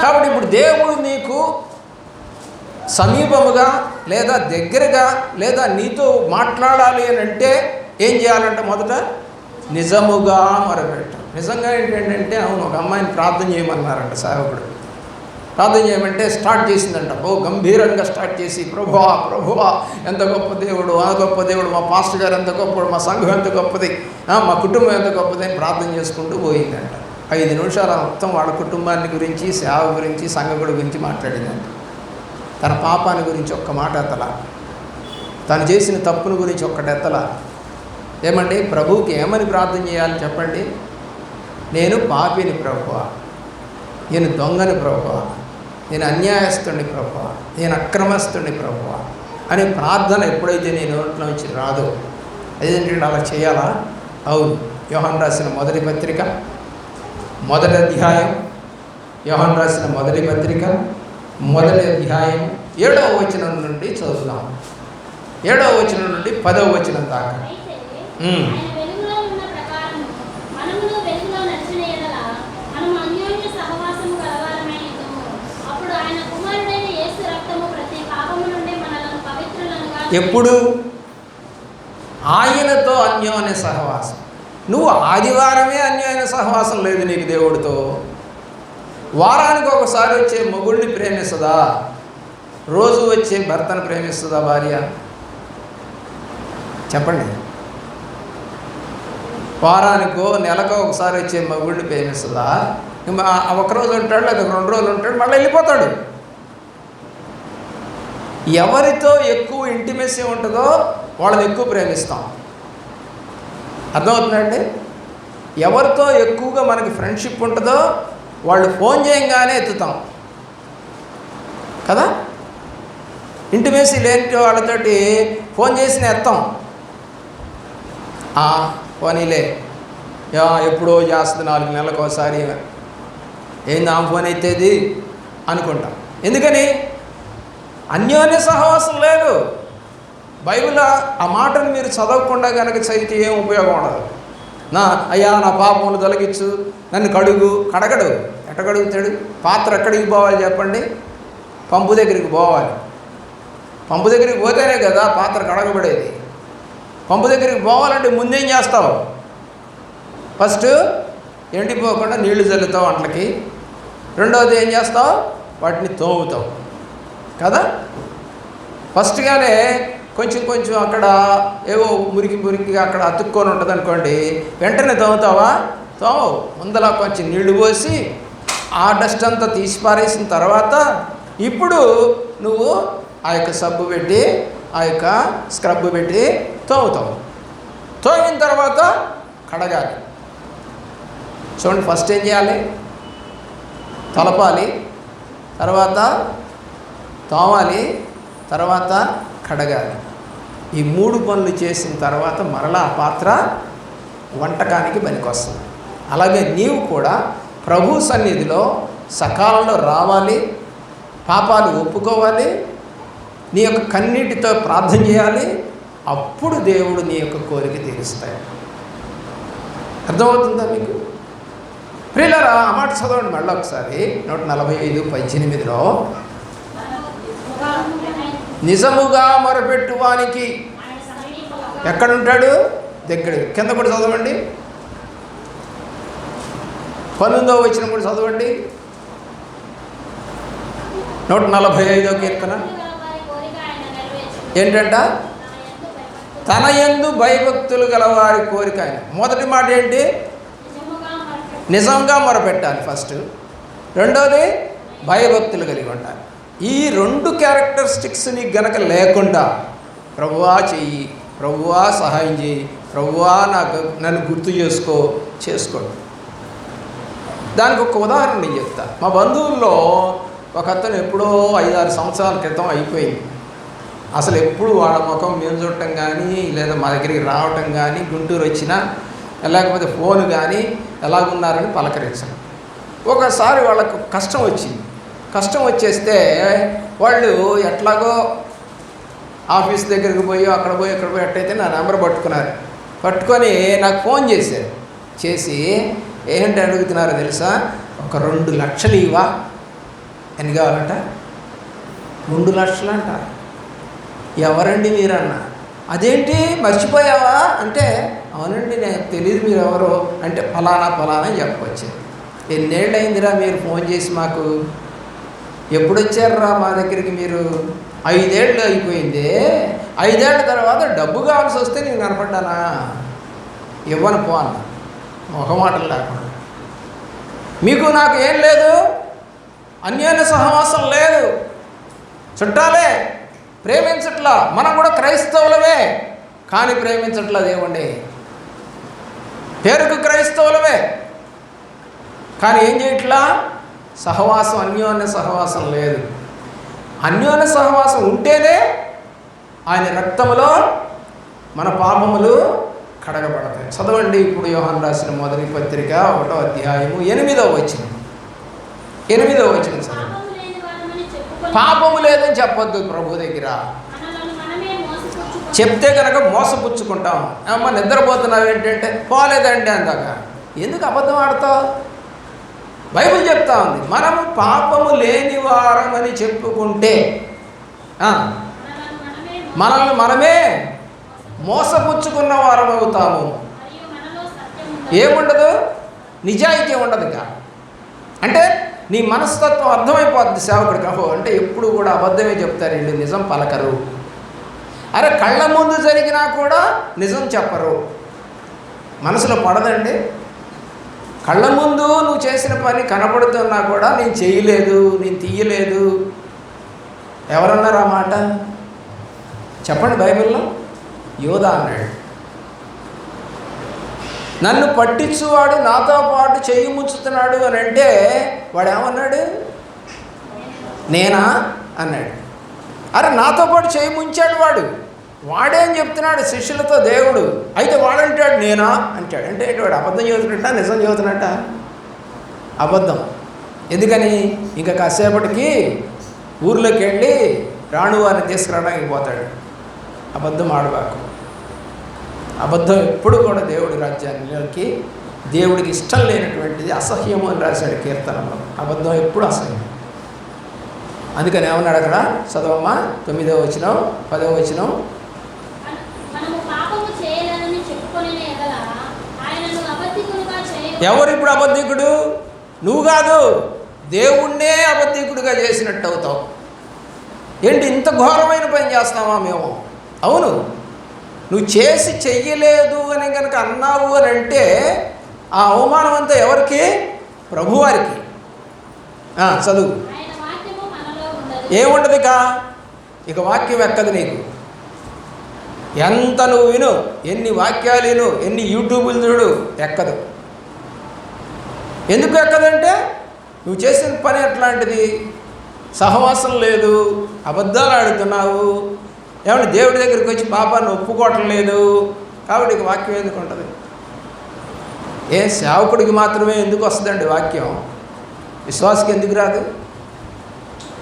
కాబట్టి ఇప్పుడు దేవుడు నీకు సమీపముగా లేదా దగ్గరగా లేదా నీతో మాట్లాడాలి అని అంటే ఏం చేయాలంటే మొదట నిజముగా మొరపెట్టాలి. నిజంగా ఏంటంటే అవును, ఒక అమ్మాయిని ప్రార్థన చేయమన్నారంట సేవకుడు. ప్రార్థన చేయమంటే స్టార్ట్ చేసిందంట. గంభీరంగా స్టార్ట్ చేసి, ప్రభువా ప్రభువా ఎంత గొప్ప దేవుడు, ఆ గొప్ప దేవుడు, మా పాస్టర్ గారు ఎంత గొప్పడు, మా సంఘం ఎంత గొప్పది, మా కుటుంబం ఎంత గొప్పది అని ప్రార్థన చేసుకుంటూ పోయిందంట. 5 నిమిషాలు మొత్తం వాళ్ళ కుటుంబాన్ని గురించి, సేవ గురించి, సంఘకుడి గురించి మాట్లాడిందంట. తన పాపాన్ని గురించి ఒక్క మాట ఎత్తలా, తను చేసిన తప్పుని గురించి ఒక్కటి ఎత్తలా. ఏమండి, ప్రభువుకి ఏమని ప్రార్థన చేయాలి చెప్పండి? నేను పాపిని ప్రభువా, నేను దొంగని ప్రభువా, నేను అన్యాయస్తుని ప్రభువా, నేను అక్రమస్తుని ప్రభువా అనే ప్రార్థన ఎప్పుడైతే నీ నోట్లో నుంచి రాదో, అదేంటంటే అలా చేయాలా? అవును. యోహాను రాసిన మొదటి పత్రిక 1వ అధ్యాయం, యోహాను రాసిన మొదటి పత్రిక 1వ అధ్యాయం 7వ వచనం నుండి చదువుదాం. 7వ వచనం నుండి 10వ వచనం దాకా. ఎప్పుడు? ఆయనతో అన్యోన్య సహవాసం. నువ్వు ఆదివారమే అన్యోన్య సహవాసం లేదు నీకు దేవుడితో. వారానికి ఒకసారి వచ్చే మొగుడిని ప్రేమిస్తుందా? రోజు వచ్చే భర్తను ప్రేమిస్తుందా భార్య? చెప్పండి. వారానికో నెలకో ఒకసారి వచ్చే మొగుడిని ప్రేమిస్తుందా? ఒకరోజు ఉంటాడు, లేదా 2 రోజులు ఉంటాడు, మళ్ళీ వెళ్ళిపోతాడు. ఎవరితో ఎక్కువ ఇంటిమెసీ ఉంటుందో వాళ్ళని ఎక్కువ ప్రేమిస్తాం. అర్థమవుతుందండి? ఎవరితో ఎక్కువగా మనకి ఫ్రెండ్షిప్ ఉంటుందో వాళ్ళు ఫోన్ చేయంగానే ఎత్తుతాం కదా. ఇంటిమేసీ లేని వాళ్ళతోటి ఫోన్ చేసిన ఎత్తాం. పోనీలే, ఎప్పుడో చేస్తుంది, 4 నెలలకు ఒకసారి, ఏంది ఆ ఫోన్ ఎత్తేది అనుకుంటాం. ఎందుకని? అన్యోన్య సహవాసం లేదు. బైబిల్ ఆ మాటను మీరు చదవకుండా కనుక చదివితే ఏం ఉపయోగం ఉండదు. అయ్యా నా పాపములు తొలగించు, నన్ను కడగడు. ఎట్ట కడుగుతాడు? పాత్ర ఎక్కడికి పోవాలి చెప్పండి? పంపు దగ్గరికి పోవాలి. పంపు దగ్గరికి పోతేనే కదా పాత్ర కడగబడేది. పంపు దగ్గరికి పోవాలంటే ముందేం చేస్తావు? ఫస్ట్ ఎండిపోకుండా నీళ్లు చల్లుతావు అంట్లకి. రెండవది ఏం చేస్తావు? వాటిని తోముతావు కదా. ఫస్ట్గానే కొంచెం అక్కడ ఏవో మురికిగా అక్కడ అతుక్కొని ఉంటుంది అనుకోండి, వెంటనే తోముతావా? తోమవు. ముందలా కొంచెం నీళ్లు పోసి ఆ డస్ట్ అంతా తీసి పారేసిన తర్వాత ఇప్పుడు నువ్వు ఆ యొక్క సబ్బు పెట్టి, ఆ యొక్క స్క్రబ్ పెట్టి తోముతావు. తోమిన తర్వాత కడగాలి. చూడండి, ఫస్ట్ ఏం చేయాలి? తలపాలి, తర్వాత తోమాలి, తర్వాత కడగాలి. ఈ 3 పనులు చేసిన తర్వాత మరలా ఆ పాత్ర వంటకానికి పనికొస్తుంది. అలాగే నీవు కూడా ప్రభు సన్నిధిలో సకాలంలో రావాలి, పాపాలు ఒప్పుకోవాలి, నీ యొక్క కన్నీటితో ప్రార్థన చేయాలి. అప్పుడు దేవుడు నీ యొక్క కోరిక తీరుస్తాడు. అర్థమవుతుందా మీకు? ప్రియులారా, ఆ మాట చదవండి మళ్ళీ ఒకసారి. 145:18లో నిజముగా మొరపెట్టువానికి ఎక్కడుంటాడు? దగ్గర. కింద కూడా చదవండి, 19వ వచనం కూడా చదవండి. 145వ కీర్తన ఏంటంట? తన యందు భయభక్తులు గలవారి కోరిక ఆయన. మొదటి మాట ఏంటి? నిజంగా మొరపెట్టాలి ఫస్ట్. రెండోది భయభక్తులు కలిగి ఉండాలి. ఈ 2 క్యారెక్టరిస్టిక్స్ నీకు గనక లేకుండా ప్రభువా చెయ్యి, ప్రభువా సహాయం చేయి, ప్రభువా నన్ను గుర్తు చేసుకోండి. దానికి ఒక ఉదాహరణ నేను చెప్తా. మా బంధువుల్లో ఒక అతను ఎప్పుడో 5-6 సంవత్సరాల క్రితం అయిపోయింది. అసలు ఎప్పుడు వాళ్ళ ముఖం మేము చూడటం కానీ, లేదా మా దగ్గరికి రావటం కానీ, గుంటూరు వచ్చినా లేకపోతే ఫోన్ కానీ ఎలాగున్నారని పలకరించడం. ఒకసారి వాళ్ళకు కష్టం వచ్చింది. కష్టం వచ్చేస్తే వాళ్ళు ఎట్లాగో ఆఫీస్ దగ్గరికి పోయి అక్కడ పోయి ఎట్టయితే నా నెంబర్ పట్టుకొని నాకు ఫోన్ చేశారు. చేసి ఏంటి అడుగుతున్నారో తెలుసా? ఒక 2 లక్షలు ఇవా? ఎన్ని కావాలంట? 2 లక్షలు అంట. ఎవరండి మీరన్నా? అదేంటి మర్చిపోయావా అంటే, అవునండి నేను తెలియదు మీరు ఎవరో అంటే, ఫలానా చెప్పొచ్చు. ఎన్నేళ్ళు అయిందిరా మీరు ఫోన్ చేసి మాకు? ఎప్పుడు వచ్చారురా మా దగ్గరికి మీరు? 5 ఏళ్ళు అయిపోయింది. 5 ఏళ్ల తర్వాత డబ్బు కావాల్సి వస్తే నేను కనపడ్డానా? ఇవ్వను పో అన్న, మొహమాటలు లేకుండా. మీకు నాకు ఏం లేదు, అన్యోన్య సహవాసం లేదు, చుట్టాలే, ప్రేమించట్లా. మనం కూడా క్రైస్తవులమే, కానీ ప్రేమించట్లా దేవుణ్ణి. పేరుకు క్రైస్తవులమే, కానీ ఏం చేయట్లా? సహవాసం, అన్యోన్య సహవాసం లేదు. అన్యోన్య సహవాసం ఉంటేనే ఆయన రక్తములో మన పాపములు కడగబడతాయి. చదవండి ఇప్పుడు యోహాను రాసిన మొదటి పత్రిక 1వ అధ్యాయము 8వ వచనం. 8వ వచనం చదవండి. పాపము లేదని చెప్పొద్దు ప్రభు దగ్గర. చెప్తే కనుక మోసపుచ్చుకుంటాం. అమ్మ నిద్రపోతున్నావు ఏంటంటే, పోలేదండి అందాక. ఎందుకు అబద్ధం ఆడతావు? బైబిల్ చెప్తా ఉంది, మనము పాపము లేని వారమని చెప్పుకుంటే మనల్ని మనమే మోసపుచ్చుకున్న వారం అవుతాము. ఏముండదు? నిజాయితీ ఉండదు. ఇంకా అంటే నీ మనస్తత్వం అర్థమైపోద్ది సేవకుడికి. అంటే ఎప్పుడు కూడా అబద్ధమే చెప్తారు వీళ్ళు, నిజం పలకరు. అరే కళ్ళ ముందు జరిగినా కూడా నిజం చెప్పరు. మనసులో పడదండి. కళ్ళ ముందు నువ్వు చేసిన పని కనపడుతున్నా కూడా నేను చేయలేదు, నేను తీయలేదు. ఎవరన్నారు ఆ మాట? చెప్పండి. బైబిల్లో యోధా అన్నాడు, నన్ను పట్టించువాడు నాతో పాటు చెయ్యి ముంచుతున్నాడు అని అంటే వాడు ఏమన్నాడు? నేనా అన్నాడు. అరే నాతో పాటు చెయ్యి ముంచాడు వాడేం చెప్తున్నాడు శిష్యులతో దేవుడు. అయితే వాడంటాడు నేనా అంటాడు. అంటే వాడు అబద్ధం చదువుతున్నట్ట, నిజం చదువుతున్నట్ట? అబద్ధం. ఎందుకని? ఇంకా కాసేపటికి ఊర్లోకి వెళ్ళి రాణువారిని తీసుకురావడానికి పోతాడు. అబద్ధం ఆడబాకు. అబద్ధం ఎప్పుడు కూడా దేవుడి రాజ్యానికి, దేవుడికి ఇష్టం లేనటువంటిది, అసహ్యము అని రాశాడు కీర్తనలో. అబద్ధం ఎప్పుడు అసహ్యం. అందుకని ఏమన్నాడు అక్కడ? చదవమ్మా 9వ వచనం 10వ వచనం. ఎవరు ఇప్పుడు అబద్ధికుడు? నువ్వు కాదు, దేవుణ్ణే అబద్ధికుడిగా చేసినట్టు అవుతావు. ఏంటి ఇంత ఘోరమైన పని చేస్తావా మేము? అవును, నువ్వు చేసి చెయ్యలేదు అని కనుక అన్నావు అని అంటే ఆ అవమానం అంతా ఎవరికి? ప్రభువారికి. చదువు. ఏముండదు ఇక వాక్యం ఎక్కదు నీకు. ఎంత నువ్వు విను, ఎన్ని వాక్యాలు విను, ఎన్ని యూట్యూబులు చూడు, ఎక్కదు. ఎందుకు ఎక్కదంటే నువ్వు చేసిన పని ఎట్లాంటిది? సహవాసం లేదు, అబద్ధాలు ఆడుతున్నావు. ఏమంటే దేవుడి దగ్గరికి వచ్చి పాపాన్ని ఒప్పుకోవటం లేదు. కాబట్టి ఇక వాక్యం ఎందుకు ఉంటుంది? సేవకుడికి మాత్రమే ఎందుకు వస్తుందండి వాక్యం? విశ్వాసకి ఎందుకు రాదు?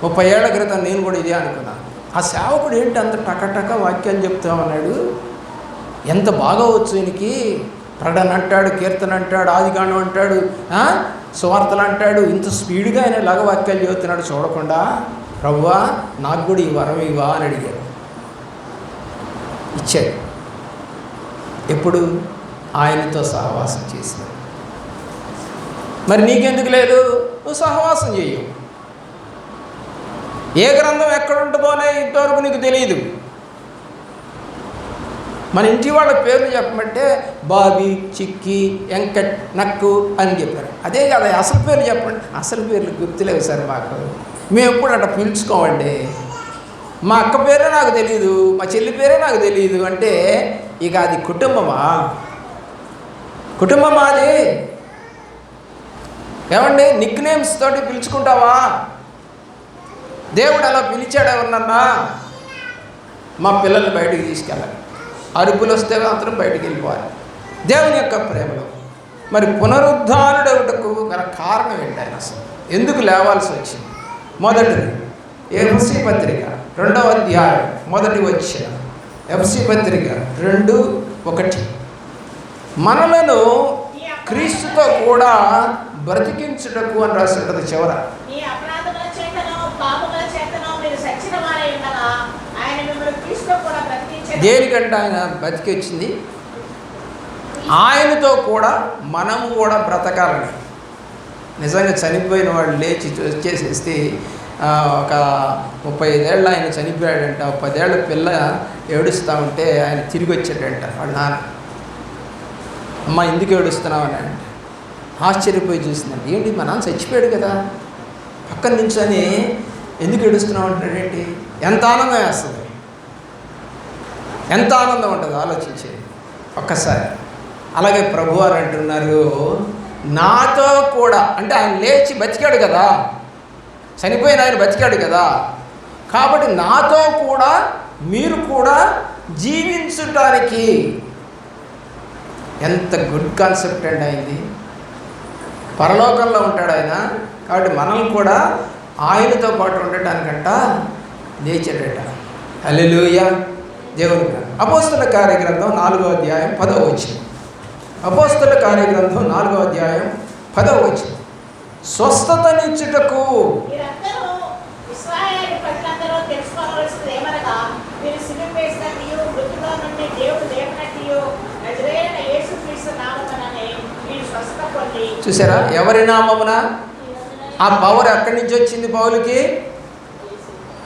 30 ఏళ్ల క్రితం నేను కూడా ఇదే అనుకున్నాను. ఆ సేవకుడు ఏంటి అంత టకటక వాక్యాలు చెప్తామన్నాడు, ఎంత బాగా వచ్చు ఈయనకి. ప్రకటన అంటాడు, కీర్తన అంటాడు, ఆదికాండం అంటాడు, సువార్తలు అంటాడు. ఇంత స్పీడ్గా ఆయన ఇలాగ వాక్యాలు చెబుతున్నాడు చూడకుండా. ప్రభువా నాకు కూడా ఈ వరం ఇవ్వా అని అడిగాడు. ఇచ్చాడు. ఎప్పుడు? ఆయనతో సహవాసం చేసినాడు. మరి నీకెందుకు లేదు? నువ్వు సహవాసం చెయ్యవు. ఏ గ్రంథం ఎక్కడుంటుందోనే ఇంతవరకు నీకు తెలియదు. మన ఇంటి వాళ్ళ పేర్లు చెప్పమంటే బాబీ, చిక్కి, వెంకట్, నక్కు అని చెప్పారు. అదే కదా అసలు పేర్లు చెప్పండి. అసలు పేర్లు గుర్తులేవు సార్ మాకు. మేము ఎప్పుడు అట్లా పిలుచుకోమండి. మా అక్క పేరే నాకు తెలియదు, మా చెల్లి పేరే నాకు తెలియదు అంటే ఇక అది కుటుంబమా? కుటుంబమా అది? ఏమండి, నిక్ నేమ్స్ తోటి పిలుచుకుంటావా? దేవుడు అలా పిలిచాడు ఎవరినన్నా? మా పిల్లల్ని బయటికి తీసుకెళ్ళాలి, అరుపులు వస్తే మాత్రం బయటికి వెళ్ళిపోవాలి దేవుని యొక్క ప్రేమలో. మరి పునరుద్ధానుడవుటకు గల కారణం ఏంటి? ఆయన అసలు ఎందుకు లేవాల్సి వచ్చింది? మొదటిది ఎఫ్ఎస్సీ పత్రిక 2వ అధ్యాయం మొదటి వచనం. ఎఫ్ఎస్సీ పత్రిక 2:1 మనలను క్రీస్తుతో కూడా బ్రతికించుటకు అని రాసి ఉంటుంది చివర. దేనికంటే ఆయన బ్రతికించింది? ఆయనతో కూడా మనము కూడా బ్రతకాలని. నిజంగా చనిపోయిన వాళ్ళు లేచి వచ్చేసేస్తే ఒక 35 ఏళ్ళు ఆయన చనిపోయాడంట. 10 ఏళ్ళ పిల్ల ఏడుస్తూ ఉంటే ఆయన తిరిగి వచ్చాడంట. వాళ్ళ నాన్న, అమ్మ ఎందుకు ఏడుస్తున్నావు అని అంటే ఆశ్చర్యపోయి చూసిందండి. ఏంటి, మా నాన్న చచ్చిపోయాడు కదా, పక్కన నించొని ఎందుకు ఏడుస్తున్నావు అంటాడేంటి? ఎంత ఆనందం వేస్తుంది, ఎంత ఆనందం ఉంటుంది ఆలోచించేది ఒక్కసారి. అలాగే ప్రభువారు అంటున్నారు, నాతో కూడా, అంటే ఆయన లేచి బతికాడు కదా, చనిపోయిన ఆయన బతికాడు కదా, కాబట్టి నాతో కూడా మీరు కూడా జీవించడానికి. ఎంత గుడ్ కాన్సెప్ట్ అండి అయింది. పరలోకంలో ఉంటాడు ఆయన, కాబట్టి మనల్ని కూడా ఆయనతో పాటు ఉండటానికంట లేచాడట. హల్లెలూయా, దేవుని. అపోస్తలుల కార్యగ్రంథం 4వ అధ్యాయం 10వ వచనం. అపోస్తలుల కార్యగ్రంథం 4వ అధ్యాయం 10వ వచనం. స్వస్థతనిచ్చుటకు చూసారా? ఎవరి నామమున? ఆ పవర్ ఎక్కడి నుంచి వచ్చింది పౌలుకి?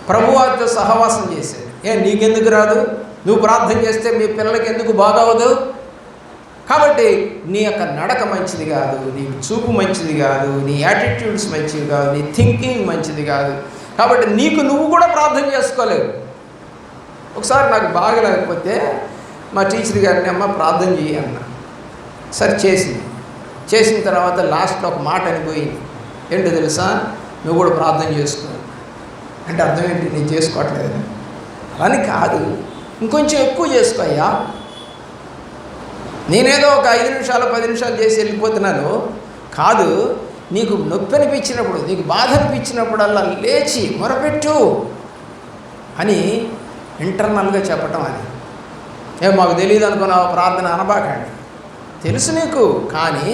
ప్రభువారితో సహవాసం చేశాడు. నీకెందుకు రాదు? నువ్వు ప్రార్థన చేస్తే మీ పిల్లలకి ఎందుకు బాగవదు? కాబట్టి నీ యొక్క నడక మంచిది కాదు, నీ చూపు మంచిది కాదు, నీ యాటిట్యూడ్స్ మంచివి కాదు, నీ థింకింగ్ మంచిది కాదు. కాబట్టి నీకు నువ్వు కూడా ప్రార్థన చేసుకోలేవు. ఒకసారి నాకు బాగా లేకపోతే మా టీచర్ గారిని, అమ్మ ప్రార్థన చేయి అన్న. సరే చేసిన తర్వాత లాస్ట్లో ఒక మాట అనిపోయింది. ఏంటో తెలుసా? నువ్వు కూడా ప్రార్థన చేసుకో అంటే అర్థం ఏంటి? నేను చేసుకోవట్లేదు అని కాదు, ఇంకొంచెం ఎక్కువ చేసుకో అయ్యా. నేనేదో ఒక 5 నిమిషాలు 10 నిమిషాలు చేసి వెళ్ళిపోతున్నాను కాదు. నీకు నొప్పి అనిపించినప్పుడు, నీకు బాధ అనిపించినప్పుడల్లా లేచి మొరపెట్టు అని ఇంటర్నల్గా చెప్పటం. అది మాకు తెలియదు అనుకున్నావు, ప్రార్థన అనబాకండి, తెలుసు నీకు. కానీ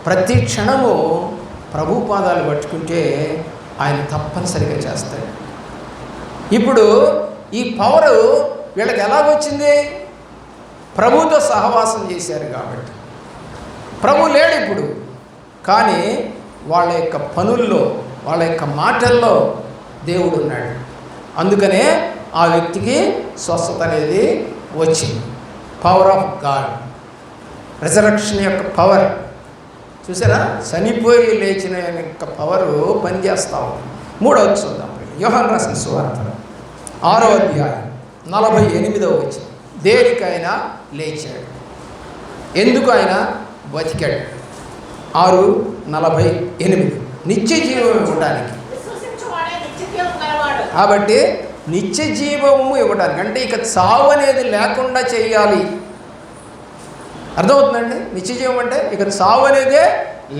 ప్రతి క్షణము ప్రభు పాదాలు పట్టుకుంటే ఆయన తప్పనిసరిగా చేస్తాడు. ఇప్పుడు ఈ పవరు వీళ్ళకి ఎలాగొచ్చింది? ప్రభుతో సహవాసం చేశారు కాబట్టి. ప్రభు లేడు ఇప్పుడు, కానీ వాళ్ళ యొక్క పనుల్లో, వాళ్ళ యొక్క మాటల్లో దేవుడు ఉన్నాడు. అందుకనే ఆ వ్యక్తికి స్వస్థత అనేది వచ్చింది. పవర్ ఆఫ్ గాడ్, రిజరక్షన్ యొక్క పవర్. చూసారా? చనిపోయి లేచిన యొక్క పవరు పనిచేస్తూ ఉంది. 3వది చూద్దాం. యోహాను రాసిన సువార్త 6వ అధ్యాయం 48వ వచనం. దేనికైనా లేచాడు, ఎందుకు ఆయన బతికాడు? 6:48 నిత్య జీవం ఇవ్వడానికి. కాబట్టి నిత్య జీవము ఇవ్వడానికి అంటే ఇక చావు అనేది లేకుండా చేయాలి. అర్థమవుతుందండి? నిత్య జీవం అంటే ఇక చావు అనేదే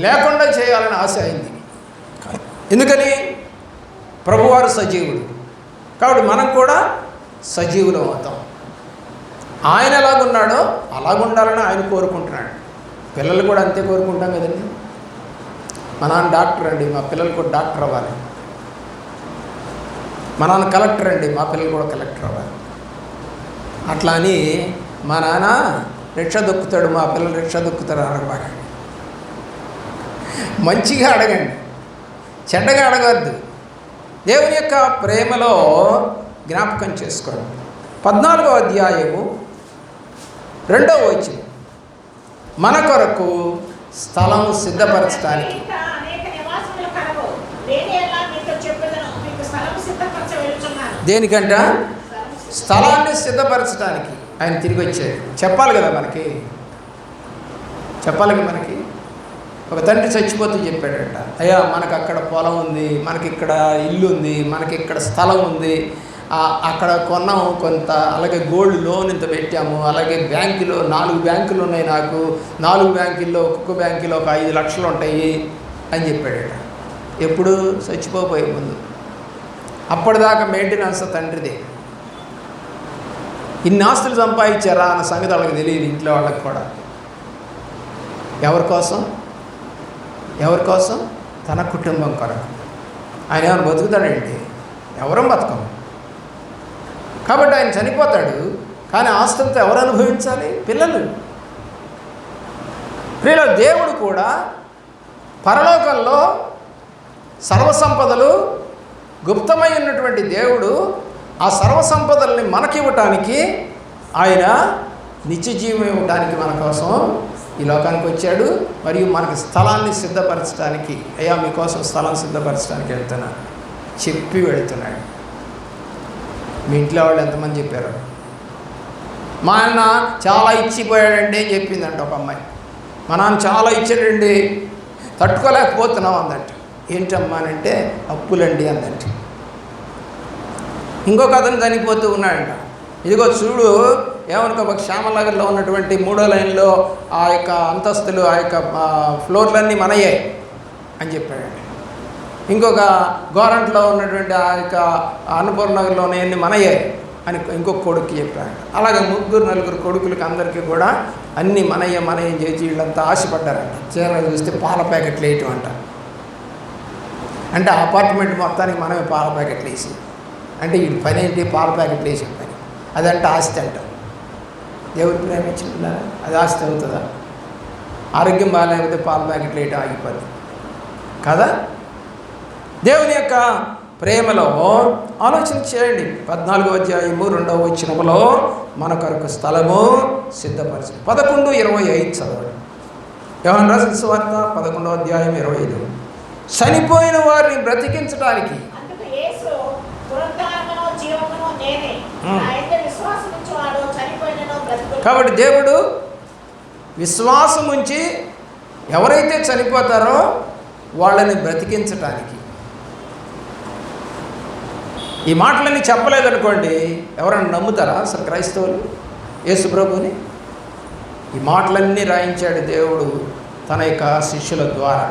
లేకుండా చేయాలని ఆశ అయింది. ఎందుకని? ప్రభువారు సజీవుడు కాబట్టి మనం కూడా సజీవులం అవుతాం. ఆయన ఎలాగున్నాడో అలాగుండాలని ఆయన కోరుకుంటున్నాడు. పిల్లలు కూడా అంతే కోరుకుంటాం కదండి. మా నాన్న డాక్టర్ అండి, మా పిల్లలు కూడా డాక్టర్ అవ్వాలి. మా నాన్న కలెక్టర్ అండి, మా పిల్లలు కూడా కలెక్టర్ అవ్వాలి. అట్లా అని మా నాన్న రిక్షా దొక్కుతాడు, మా పిల్లలు రిక్షా దొక్కుతారు అడగబాకండి. మంచిగా అడగండి, చెడ్డగా అడగద్దు. దేవుని యొక్క ప్రేమలో జ్ఞాపకం చేసుకోండి. 14వ అధ్యాయము 2వ వచనం. మన కొరకు స్థలము సిద్ధపరచడానికి. దేనికంట? స్థలాన్ని సిద్ధపరచడానికి ఆయన తిరిగి వచ్చాడు. చెప్పాలి కదా మనకి, చెప్పాలి కదా మనకి. ఒక తండ్రి చచ్చిపోతూ చెప్పాడట, అయ్యా మనకు అక్కడ పొలం ఉంది, మనకి ఇక్కడ ఇల్లు ఉంది, మనకి ఇక్కడ స్థలం ఉంది, అక్కడ కొన్నాము కొంత, అలాగే గోల్డ్ లోన్ ఇంత పెట్టాము, అలాగే బ్యాంకులో 4 బ్యాంకులు ఉన్నాయి, నాకు 4 బ్యాంకుల్లో ఒక్కొక్క బ్యాంకులో ఒక 5 లక్షలు ఉంటాయి అని చెప్పాడట. ఎప్పుడు? చచ్చిపోయే ముందు. అప్పటిదాకా మెయింటెనెన్స్ తండ్రిదే. ఇన్ని ఆస్తులు సంపాదించారా అన్న సంగతి వాళ్ళకి తెలియదు, ఇంట్లో వాళ్ళకి కూడా. ఎవరి కోసం? ఎవరి కోసం? తన కుటుంబం కొరకు. ఆయన ఏమైనా బతుకుతాడండి? ఎవరం బతకము. కాబట్టి ఆయన చనిపోతాడు, కానీ ఆస్తంతా ఎవరు అనుభవించాలి? పిల్లలు. ప్రియుల, దేవుడు కూడా పరలోకంలో సర్వసంపదలు గుప్తమై ఉన్నటువంటి దేవుడు ఆ సర్వసంపదల్ని మనకివ్వటానికి, ఆయన నిత్య జీవం ఇవ్వటానికి మన కోసం ఈ లోకానికి వచ్చాడు. మరియు మనకి స్థలాన్ని సిద్ధపరచడానికి, అయ్యా మీకోసం స్థలం సిద్ధపరచడానికి వెళ్తున్నాను చెప్పి వెళుతున్నాడు. మీ ఇంట్లో వాళ్ళు ఎంతమంది చెప్పారు? మా అన్న చాలా ఇచ్చిపోయాడండి అని చెప్పిందంట ఒక అమ్మాయి. మా నాన్న చాలా ఇచ్చాడండి, తట్టుకోలేకపోతున్నాం అందంట. ఏంటమ్మా అని అంటే, అప్పులండి అందంట. ఇంకొక అతను చనిపోతూ ఉన్నాడంట. ఇదిగో చూడు, ఏమనుకో శ్యామనగర్లో ఉన్నటువంటి 3వ లైన్లో ఆ యొక్క అంతస్తులు, ఆ యొక్క ఫ్లోర్లన్నీ మనయ్యాయి అని చెప్పాడండి. ఇంకొక గోరంట్లో ఉన్నటువంటి ఆ యొక్క అన్నపూర్ణనగర్లోనే అన్నీ మనయ్యాయి అని ఇంకొక కొడుకు చెప్పాడు. అలాగే 3, 4 కొడుకులకి అందరికీ కూడా అన్నీ మనయ్య చేసి వీళ్ళంతా ఆశపడ్డారంట. చీరలు చూస్తే పాల ప్యాకెట్లు వేయటం అంట. అంటే అపార్ట్మెంట్ మొత్తానికి మనమే పాల ప్యాకెట్లు వేసి, అంటే ఈ పని ఏంటి? పాల ప్యాకెట్లు వేసే పని. అదంటే ఆస్తి అంట. దేవుడు ప్రేమించిన అది ఆస్తి అవుతుందా? ఆరోగ్యం బాగాలేకపోతే పాల ప్యాకెట్లు వేయటం ఆగిపోద్ది కదా. దేవుని యొక్క ప్రేమలో ఆలోచన చేయండి. 14వ అధ్యాయము 2వ వచనములో మన కొరకు స్థలము సిద్ధపరచు. 11:25 చదవండి. యోహాను రాసిన సువార్త 11వ అధ్యాయం 25. చనిపోయిన వారిని బ్రతికించడానికి కాబట్టి దేవుడు విశ్వాసం ఉంచి ఎవరైతే చనిపోతారో వాళ్ళని బ్రతికించటానికి. ఈ మాటలన్నీ చెప్పలేదనుకోండి, ఎవరైనా నమ్ముతారా అసలు క్రైస్తవులు యేసు ప్రభుని? ఈ మాటలన్నీ రాయించాడు దేవుడు తన యొక్క శిష్యుల ద్వారా.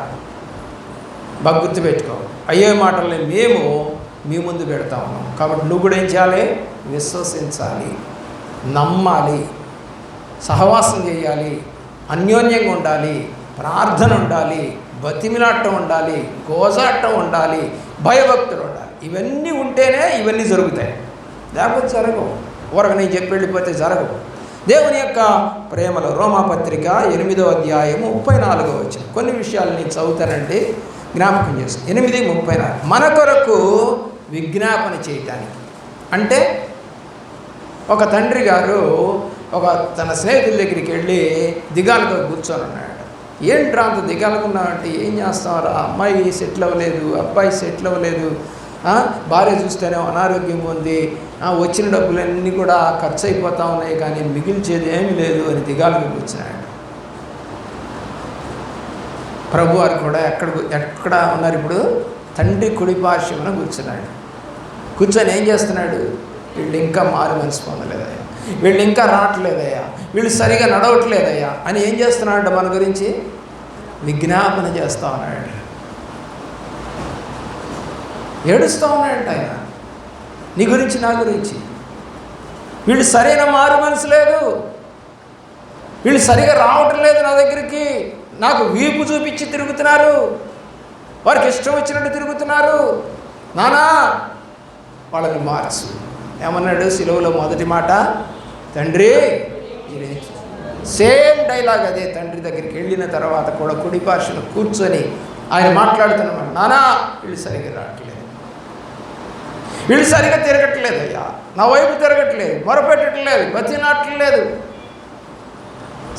బాగా గుర్తుపెట్టుకో, అయ్యే మాటల్ని మేము మీ ముందు పెడతా ఉన్నాం. కాబట్టి నువ్వు కూడా ఏం చేయాలి? విశ్వసించాలి, నమ్మాలి, సహవాసం చేయాలి, అన్యోన్యంగా ఉండాలి, ప్రార్థన ఉండాలి, బతిమిలాటం ఉండాలి, గోజాటం ఉండాలి, భయభక్తులు ఉండాలి. ఇవన్నీ ఉంటేనే ఇవన్నీ జరుగుతాయి, లేకపోతే జరగవు. ఊరక నేను చెప్పి వెళ్ళిపోతే జరగవు. దేవుని యొక్క ప్రేమలో రోమాపత్రిక 8వ అధ్యాయము 34వ వచనం. కొన్ని విషయాలు నేను చదువుతానండి, జ్ఞాపకం చేస్తాను. 8:34 మన కొరకు విజ్ఞాపన చేయటానికి. అంటే ఒక తండ్రి గారు తన స్నేహితుల దగ్గరికి వెళ్ళి దిగాలుగా కూర్చొని ఉన్నాడు. ఏంట్రా అంత దిగాలుగా ఉన్నావంటే, ఏం చేస్తావురా, అమ్మాయి సెటిల్ అవ్వలేదు, అబ్బాయి సెటిల్ అవ్వలేదు, భార్య చూస్తేనే అనారోగ్యం ఉంది, వచ్చిన డబ్బులన్నీ కూడా ఖర్చు అయిపోతూ ఉన్నాయి, కానీ మిగిల్చేది ఏమీ లేదు అని దిగాలుగా కూర్చున్నాడు. ప్రభు వారు కూడా ఎక్కడ ఉన్నారు ఇప్పుడు? తండ్రి కుడి పార్శ్వమున కూర్చున్నాడు. కూర్చొని ఏం చేస్తున్నాడు? వీళ్ళు ఇంకా మారు మనసు పొందలేదయ్యా, వీళ్ళు ఇంకా రావట్లేదయ్యా, వీళ్ళు సరిగా నడవట్లేదయ్యా అని ఏం చేస్తున్నాడంట? మన గురించి విజ్ఞాపన చేస్తూ ఉన్నాడు, ఏడుస్తూ ఉన్నాడంట ఆయన, నీ గురించి నా గురించి. వీళ్ళు సరైన మారు మనసు లేదు, వీళ్ళు సరిగా రావటం లేదు నా దగ్గరికి, నాకు వీపు చూపించి తిరుగుతున్నారు, వారికి ఇష్టం వచ్చినట్టు తిరుగుతున్నారు, నానా వాళ్ళని మార్చు. ఏమన్నాడు సిలువలో మొదటి మాట? తండ్రి. సేమ్ డైలాగ్ అదే. తండ్రి దగ్గరికి వెళ్ళిన తర్వాత కూడా కుడి పార్శ్వన కూర్చొని ఆయన మాట్లాడుతున్నమాట, నానా వీళ్ళు సరిగా రావట్లేదు, వీళ్ళు సరిగా తిరగట్లేదు అయ్యా, నా వైపు తిరగట్లేదు, మొరపెట్టట్లేదు, బతినాట్లేదు,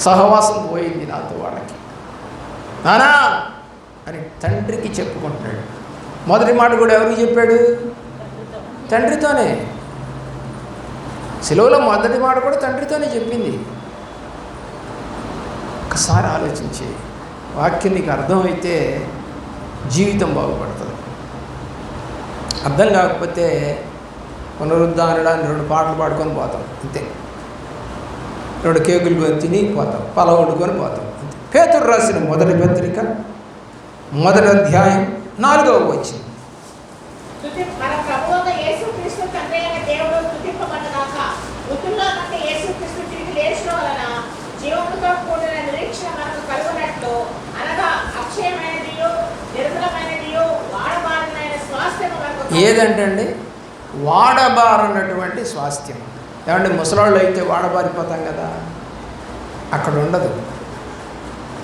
సహవాసం పోయింది నాతో వాళ్ళకి, నానా అని తండ్రికి చెప్పుకుంటున్నాడు. మొదటి మాట కూడా ఎవరికి చెప్పాడు? తండ్రితోనే. సిలువలో మొదటి మాట కూడా తండ్రితోనే చెప్పింది. ఒకసారి ఆలోచించి వాక్యం నీకు అర్థమైతే జీవితం బాగుపడుతుంది. అర్థం కాకపోతే పునరుద్ధానుడాన్ని 2 పాటలు పాడుకొని పోతాం అంతే. 2 కేకులు తిని పోతాం, పలా వండుకొని పోతాం అంతే. పేతురు రాసిన మొదటి పత్రిక 1వ అధ్యాయం 4వ వచనం. మన ప్రభువైన యేసుక్రీస్తు తండ్రి అయిన దేవుడు స్తుతింపబడుగాక. మృతుల్లో నుండి యేసుక్రీస్తు తిరిగి లేచిన వలన జీవముతో కూడిన నిరీక్షణ మనకు కలుగునట్లు, అనగా అక్షయమైనదియు నిర్మలమైనదియు వాడబారినైన స్వాస్థ్యము మనకు. ఏదంటే వాడబారన్నటువంటి స్వాస్థ్యం. ఏమంటే ముసలాళ్ళు అయితే వాడబారిపోతాం కదా, అక్కడ ఉండదు.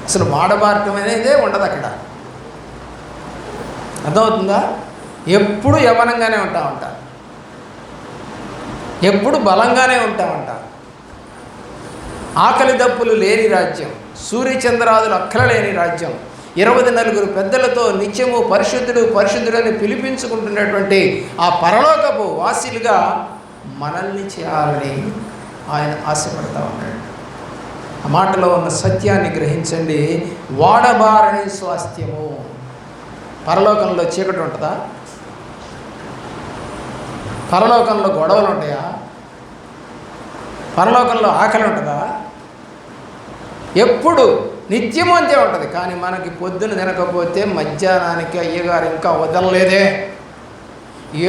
అసలు వాడబారటం అనేదే ఉండదు అక్కడ. అర్థమవుతుందా? ఎప్పుడు యవ్వనంగానే ఉంటామంట, ఎప్పుడు బలంగానే ఉంటామంట. ఆకలి దప్పులు లేని రాజ్యం, సూర్యచంద్రాదులు అక్కల లేని రాజ్యం, 24 పెద్దలతో నిత్యము పరిశుద్ధుడు పరిశుద్ధుడని పిలిపించుకుంటున్నటువంటి ఆ పరలోకపు వాసిలుగా మనల్ని చేయాలని ఆయన ఆశపడతా ఉన్నాడు. ఆ మాటలో ఉన్న సత్యాన్ని గ్రహించండి. వాడబారని స్వాస్థ్యము. పరలోకంలో చీకటి ఉంటుందా? పరలోకంలో గొడవలు ఉంటాయా? పరలోకంలో ఆకలి ఉంటుందా? ఎప్పుడు నిత్యము అంతే ఉంటుంది. కానీ మనకి పొద్దున తినకపోతే మధ్యాహ్నానికి అయ్యగారు ఇంకా వదలలేదే,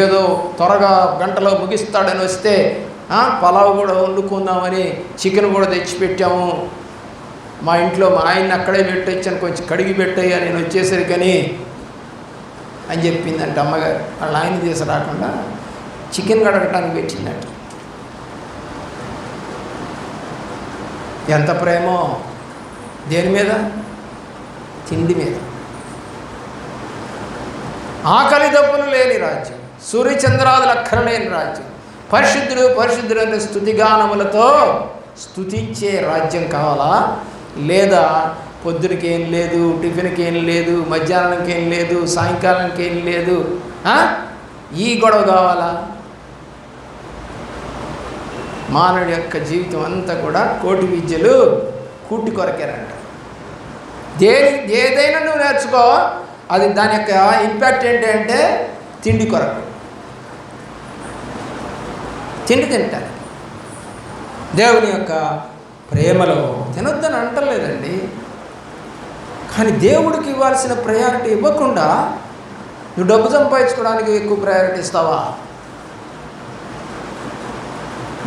ఏదో త్వరగా గంటలో ముగిస్తాడని వస్తే పలావ్ కూడా వండుకుందామని చికెన్ కూడా తెచ్చిపెట్టాము, మా ఇంట్లో మా ఆయన్ని అక్కడే పెట్టొచ్చాను, కొంచెం కడిగి పెట్టయ్యా నేను వచ్చేసరికని అని చెప్పిందంట అమ్మగారు. వాళ్ళ ఆయన తీసి రాకుండా చికెన్ కడగటానికి పెట్టిందంట. ఎంత ప్రేమో! దేని మీద? తిండి మీద. ఆకలి దప్పులు లేని రాజ్యం, సూర్యచంద్రాదులు అక్కరలేని రాజ్యం, పరిశుద్ధుడు పరిశుద్ధుడు అనే స్తుతిగానములతో స్తుతించే రాజ్యం కావాలా? లేదా పొద్దునకి ఏం లేదు, టిఫిన్కి ఏం లేదు, మధ్యాహ్నానికి ఏం లేదు, సాయంకాలానికి ఏం లేదు, ఈ గొడవ కావాలా? మానవుడి యొక్క జీవితం అంతా కూడా కోటి విద్యలు కూటి కొరకేనంట. ఏదైనా నువ్వు నేర్చుకో, అది దాని యొక్క ఇంపాక్ట్ ఏంటంటే తిండి కొరకు, తిండి తింటాను. దేవుని యొక్క ప్రేమలో తినొద్దని అంటలేదండి. కానీ దేవుడికి ఇవ్వాల్సిన ప్రయారిటీ ఇవ్వకుండా నువ్వు డబ్బు సంపాదించుకోవడానికి ఎక్కువ ప్రయారిటీ ఇస్తావా?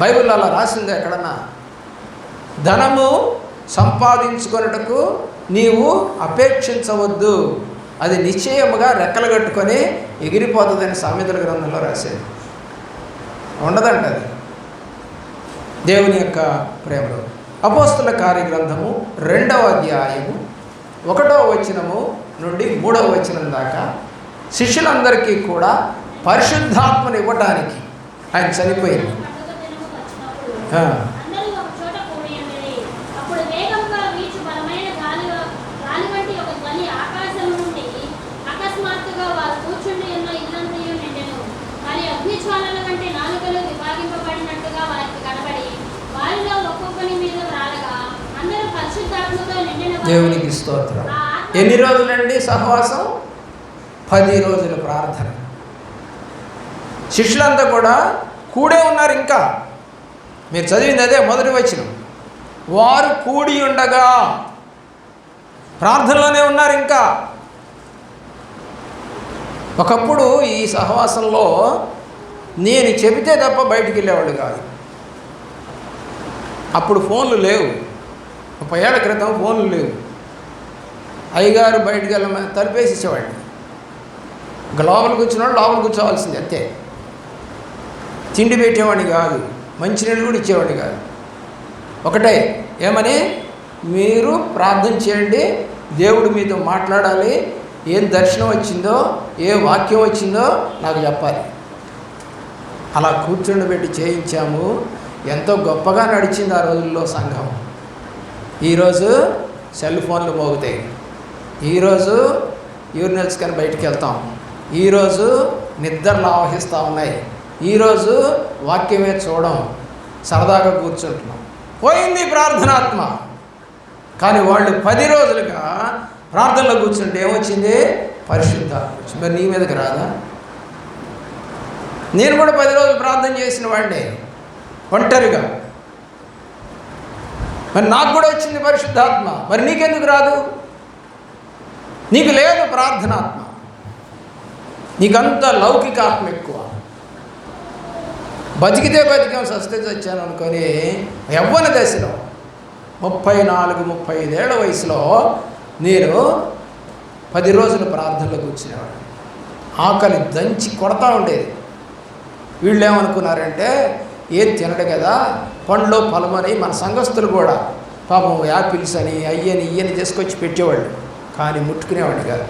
బైబిల్లో అలా రాసింది ఎక్కడన్నా? ధనము సంపాదించుకొనుటకు నీవు అపేక్షించవద్దు, అది నిశ్చయముగా రెక్కలు కట్టుకొని ఎగిరిపోతుందని సామెతల గ్రంథంలో రాసేది. ఉండదంట అది దేవుని యొక్క ప్రేమలో. అపోస్తుల కార్యగ్రంథము 2వ అధ్యాయము 1వ వచనము నుండి 3వ వచనం దాకా శిష్యులందరికీ కూడా పరిశుద్ధాత్మను ఇవ్వటానికి ఆయన చనిపోయింది. దేవునికి స్తోత్రం. ఎన్ని రోజులండి సహవాసం? 10 రోజుల ప్రార్థన. శిష్యులంతా కూడా కూడే ఉన్నారు. ఇంకా మీరు చదివింది అదే మొదటి వచనం. వారు కూడి ఉండగా ప్రార్థనలోనే ఉన్నారు. ఇంకా ఒకప్పుడు ఈ సహవాసంలో నేను చెబితే తప్ప బయటికి వెళ్ళేవాళ్ళు కాదు. అప్పుడు ఫోన్లు లేవు. 30 ఏళ్ల క్రితం ఫోన్లు లేవు. అయ్యగారు బయటికి వెళ్ళమని తలుపేసి ఇచ్చేవాడిని. ఇంకా లోపలికి వచ్చినవాడు లోపల కూర్చోవాల్సింది అంతే. తిండి పెట్టేవాడిని కాదు, మంచినీళ్ళు కూడా ఇచ్చేవాడిని కాదు. ఒకటే, ఏమని? మీరు ప్రార్థన చేయండి, దేవుడు మీతో మాట్లాడాలి, ఏం దర్శనం వచ్చిందో ఏ వాక్యం వచ్చిందో నాకు చెప్పాలి. అలా కూర్చుండబెట్టి చేయించాము. ఎంతో గొప్పగా నడిచింది ఆ రోజుల్లో సంఘం. ఈరోజు సెల్ ఫోన్లు మోగుతాయి, ఈరోజు యూరినల్స్ కానీ బయటికి వెళ్తాం, ఈరోజు నిద్రలు ఆవహిస్తూ ఉన్నాయి, ఈరోజు వాక్యమే చూడం, సరదాగా కూర్చుంటున్నాం. పోయింది ప్రార్థనాత్మ. కానీ వాళ్ళు 10 రోజులుగా ప్రార్థనలో కూర్చుంటే ఏమొచ్చింది? పరిశుద్ధాత్మ వచ్చింది. మరి నీ మీదకి రాదా? నేను కూడా 10 రోజులు ప్రార్థన చేసిన వాడినే, ఒంటరిగా. మరి నాకు కూడా వచ్చింది పరిశుద్ధాత్మ. మరి నీకెందుకు రాదు? నీకు లేదు ప్రార్థనాత్మ, నీకంత లౌకిక ఆత్మ ఎక్కువ. బతికితే బతికాం, సస్తే చచ్చాను అనుకొని యవ్వన దశలో 34-35 ఏళ్ల వయసులో నేను 10 రోజులు ప్రార్థనలో కూర్చునేవాడు. ఆకలి దంచి కొడతా ఉండేది. వీళ్ళు ఏమనుకున్నారంటే ఏది తినడు కదా, పండ్లు పొలమని మన సంఘస్థులు కూడా పాపం యాపిల్స్ అని అయ్యని ఇయ్యని తీసుకొచ్చి పెట్టేవాళ్ళు. కానీ ముట్టుకునేవాడిని కాదు,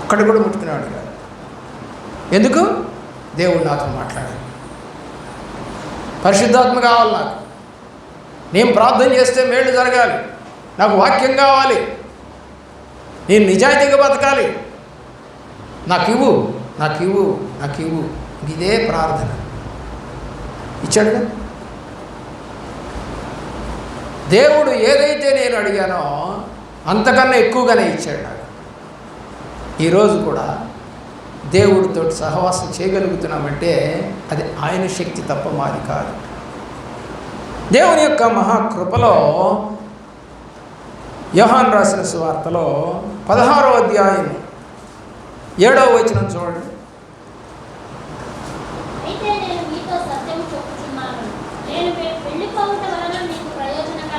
ఒక్కడు కూడా ముట్టుకునేవాడు కాదు. ఎందుకు? దేవుడు నాతో మాట్లాడాలి, పరిశుద్ధాత్మ కావాలి నాకు. నేను ప్రార్థన చేస్తే మేళ్ళు జరగాలి, నాకు వాక్యం కావాలి, నేను నిజాయితీగా బతకాలి. నాకు ఇవ్వు, నాకు ఇవ్వు, నాకు ఇవ్వు. ఇదే ప్రార్థన. ఇచ్చాడుగా దేవుడు. ఏదైతే నేను అడిగానో అంతకన్నా ఎక్కువగానే ఇచ్చాడు నాకు. ఈరోజు కూడా దేవుడితో సహవాసం చేయగలుగుతున్నామంటే అది ఆయన శక్తి తప్ప మాది కాదు. దేవుని యొక్క మహాకృపలో యోహాను రాసిన సువార్తలో 16వ అధ్యాయం 7వ వచనం చూడండి.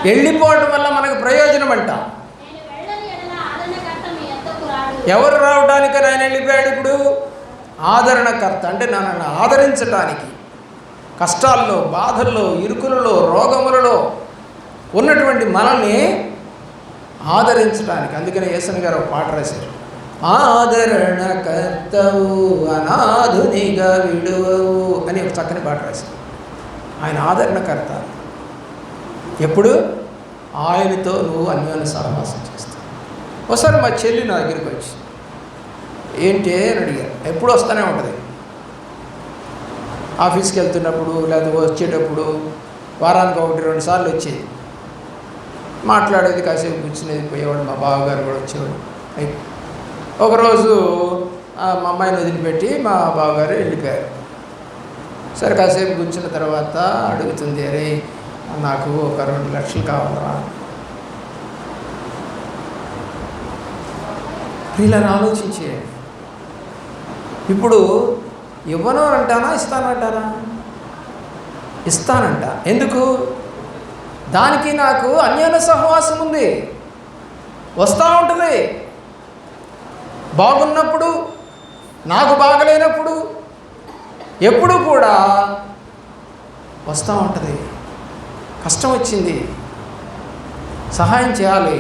వెళ్ళిపోవటం వల్ల మనకు ప్రయోజనం అంట. ఎవరు రావడానికని ఆయన వెళ్ళిపోయాడు? ఇప్పుడు ఆదరణకర్త, అంటే నన్ను ఆదరించడానికి, కష్టాల్లో, బాధల్లో, ఇరుకులలో, రోగములలో ఉన్నటువంటి మనల్ని ఆదరించడానికి. అందుకనే యేసయ్య గారు ఒక పాట రాశారు, ఆదరణకర్తవు అనాథునిగా విడువవు అని ఒక చక్కని పాట రాశారు. ఆయన ఆదరణకర్త. ఎప్పుడు? ఆయనతో నువ్వు అన్యోన్య సహవాసం చేస్తావు. ఒకసారి మా చెల్లి నా దగ్గరికి వచ్చి ఏంటి అని అడిగారు. ఎప్పుడు వస్తూనే ఉంటుంది, ఆఫీస్కి వెళ్తున్నప్పుడు లేదా వచ్చేటప్పుడు వారానికి 1-2 సార్లు వచ్చేది. మాట్లాడేది, కాసేపు కూర్చునేది, పోయేవాడు. మా బావగారు కూడా వచ్చేవాడు. ఒకరోజు మా అమ్మాయిని వదిలిపెట్టి మా బావగారు వెళ్ళిపోయారు. సరే కాసేపు కూర్చున్న తర్వాత అడుగుతుంది, అరే నాకు ఒక 2 లక్షలు కావాలరా. ఇలా ఆలోచించేయండి. ఇప్పుడు ఇవ్వను అంటానా, ఇస్తానంటారా? ఇస్తానంట. ఎందుకు? దానికి నాకు అన్యోన్య సహవాసం ఉంది, వస్తూ ఉంటుంది. బాగున్నప్పుడు, నాకు బాగలేనప్పుడు, ఎప్పుడు కూడా వస్తూ ఉంటుంది. కష్టం వచ్చింది, సహాయం చేయాలి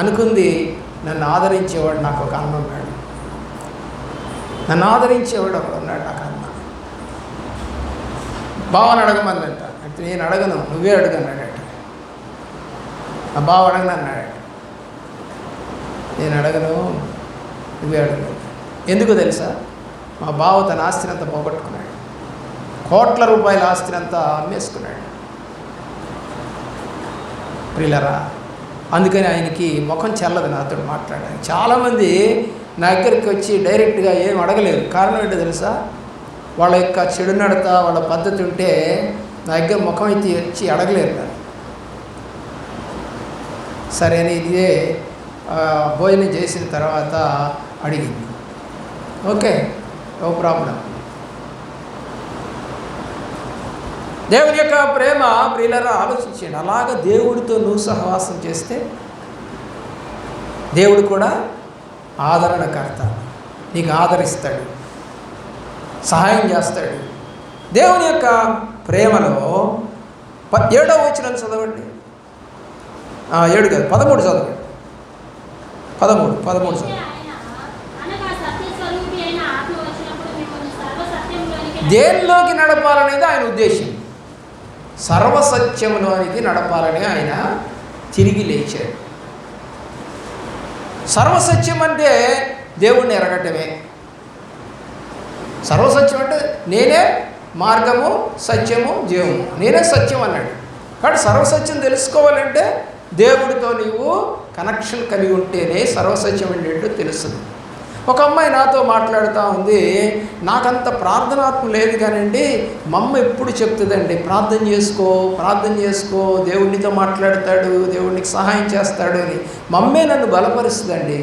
అనుకుంది, నన్ను ఆదరించేవాడు నాకు ఒక అన్న ఉన్నాడు. నన్ను ఆదరించేవాడు ఒకడు ఉన్నాడు నాకు అన్న. బావని అడగమందంట. అంటే నేను అడగను, నువ్వే అడుగన్నాడట. ఆ బావ అడగను అన్నాడట. నేను అడగను, నువ్వే అడుగు. ఎందుకు తెలుసా? మా బావ తన ఆస్తినంతా పోగొట్టుకున్నాడు. కోట్ల రూపాయల ఆస్తినంతా అమ్మేసుకున్నాడు. ప్రియులరా, అందుకని ఆయనకి ముఖం చెల్లదు నాతో మాట్లాడాలి. చాలామంది నా దగ్గరికి వచ్చి డైరెక్ట్గా ఏం అడగలేరు. కారణం ఏంటో తెలుసా? వాళ్ళ యొక్క చెడు నడత, వాళ్ళ పద్ధతి ఉంటే నా దగ్గర ముఖం ఎత్తి వచ్చి అడగలేరు కదా. సరే అని ఇదే భోజనం చేసిన తర్వాత అడిగింది. Okay, no problem. దేవుని యొక్క ప్రేమ ప్రియులరా ఆలోచించండి. అలాగ దేవుడితో నువ్వు సహవాసం చేస్తే దేవుడు కూడా ఆదరణకర్త, నీకు ఆదరిస్తాడు, సహాయం చేస్తాడు. దేవుని యొక్క ప్రేమలో 7వ వచనం చదవండి. 7 కాదు, 13 చదవండి. 13 చదవండి. దేనిలోకి నడపాలనేది ఆయన ఉద్దేశం. సర్వసత్యంలోనికి నడపాలని ఆయన తిరిగి లేచాడు. సర్వసత్యం అంటే దేవుణ్ణి ఎరగటమే. సర్వసత్యం అంటే నేనే మార్గము, సత్యము, జీవము, నేనే సత్యం అన్నాడు. కాబట్టి సర్వసత్యం తెలుసుకోవాలంటే దేవుడితో నీవు కనెక్షన్ కలిగి ఉంటేనే సర్వసత్యం ఏంటో తెలుస్తుంది. ఒక అమ్మాయి నాతో మాట్లాడుతూ ఉంది, నాకంత ప్రార్థనాత్మ లేదు కానండి, మా అమ్మ ఎప్పుడు చెప్తుందండి ప్రార్థన చేసుకో, దేవుడితో మాట్లాడతాడు, దేవుడికి సహాయం చేస్తాడు అని. మా అమ్మే నన్ను బలపరుస్తుందండి.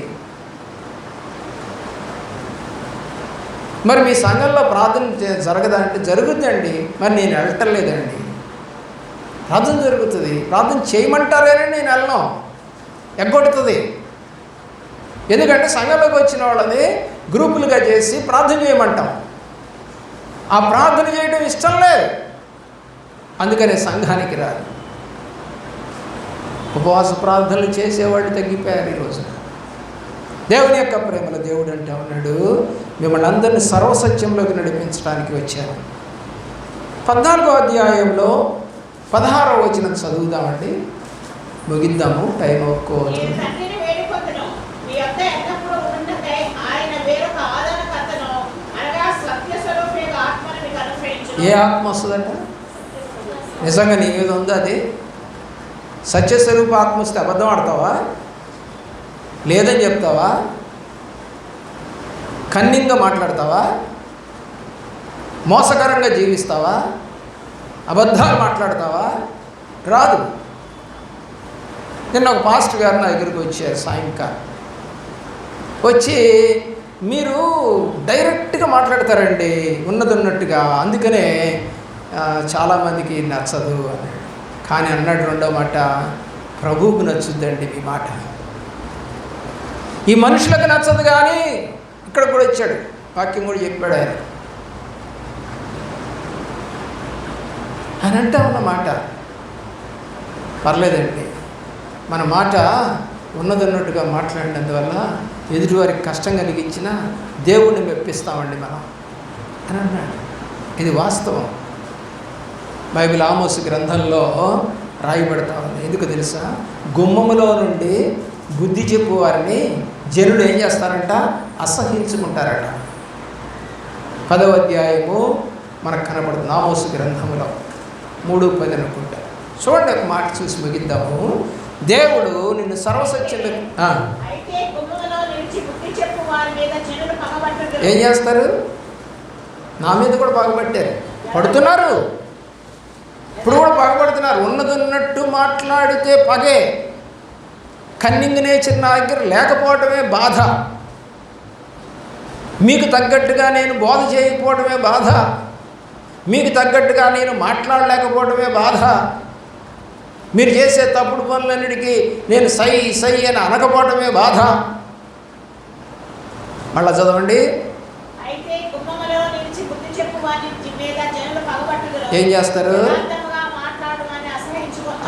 మరి మీ సంఘంలో ప్రార్థన జరగదా అంటే జరుగుతుందండి. మరి నేను వెళ్ళటలేదండి. ప్రార్థన జరుగుతుంది, ప్రార్థన చేయమంటారేనే నేను వెళ్ళను, ఎగ్గొడుతుంది. ఎందుకంటే సంఘంలోకి వచ్చిన వాళ్ళని గ్రూపులుగా చేసి ప్రార్థన చేయమంటాం. ఆ ప్రార్థన చేయడం ఇష్టం లేదు, అందుకనే సంఘానికి రాదు. ఉపవాస ప్రార్థనలు చేసేవాళ్ళు తగ్గిపోయారు ఈరోజు. దేవుని యొక్క ప్రేమలో దేవుడు అంటే ఉన్నాడు, మిమ్మల్ని అందరినీ సర్వసత్యంలోకి నడిపించడానికి వచ్చాను. 14వ అధ్యాయంలో 16వ వచనం చదువుదామండి, ముగిద్దాము, టైం ఒప్పుకోవచ్చు. ఏ ఆత్మ వస్తుందంట? నిజంగా నీ మీద ఉందా అది? సత్యస్వరూప ఆత్మ వస్తే అబద్ధం ఆడతావా? లేదని చెప్తావా? కన్నింగ్గా మాట్లాడతావా? మోసకరంగా జీవిస్తావా? అబద్ధాలు మాట్లాడతావా? రాదు. నిన్న ఒక పాస్టర్ గారు నా దగ్గరికి వచ్చారు సాయంకాలం. వచ్చి మీరు డైరెక్ట్గా మాట్లాడతారండి ఉన్నది ఉన్నట్టుగా, అందుకనే చాలామందికి నచ్చదు అన్నాడు. కానీ అన్నాడు రెండో మాట, ప్రభువుకు నచ్చుద్దండి మీ మాట. ఈ మనుషులకు నచ్చదు, కానీ ఇక్కడ కూడా వచ్చాడు, వాక్యం కూడా చెప్పాడు ఆయన. అని అంటే ఉన్నమాట పర్లేదండి, మన మాట ఉన్నదన్నట్టుగా మాట్లాడినందువల్ల ఎదుటివారికి కష్టం కలిగించిన దేవుణ్ణి మెప్పిస్తామండి మనం అని అన్నాడు. ఇది వాస్తవం. బైబిల్ ఆమోసు గ్రంథంలో రాయబడతా ఉంది. ఎందుకు తెలుసా? గుమ్మములో నుండి బుద్ధి చెప్పు వారిని జనులు ఏం చేస్తారంట? అసహించుకుంటారట. 10వ అధ్యాయము మనకు కనబడుతుంది ఆమోసు గ్రంథంలో 3:10 అనుకుంటా. చూడండి, ఒక మాట చూసి ముగిద్దాము. దేవుడు నిన్ను సర్వసత్యంలో ఏం చేస్తారు? నా మీద కూడా పగబట్టారు, పడుతున్నారు, ఇప్పుడు కూడా పగబడుతున్నారు. ఉన్నదన్నట్టు మాట్లాడితే పగే, కన్నింగ్ నేచర్ నా దగ్గర లేకపోవడమే బాధ, మీకు తగ్గట్టుగా నేను బోధ చేయకపోవడమే బాధ, మీకు తగ్గట్టుగా నేను మాట్లాడలేకపోవడమే బాధ, మీరు చేసే తప్పుడు పనులన్నిటికీ నేను సై సై అని అనకపోవడమే బాధ. మళ్ళా చదవండి. ఏం చేస్తారు?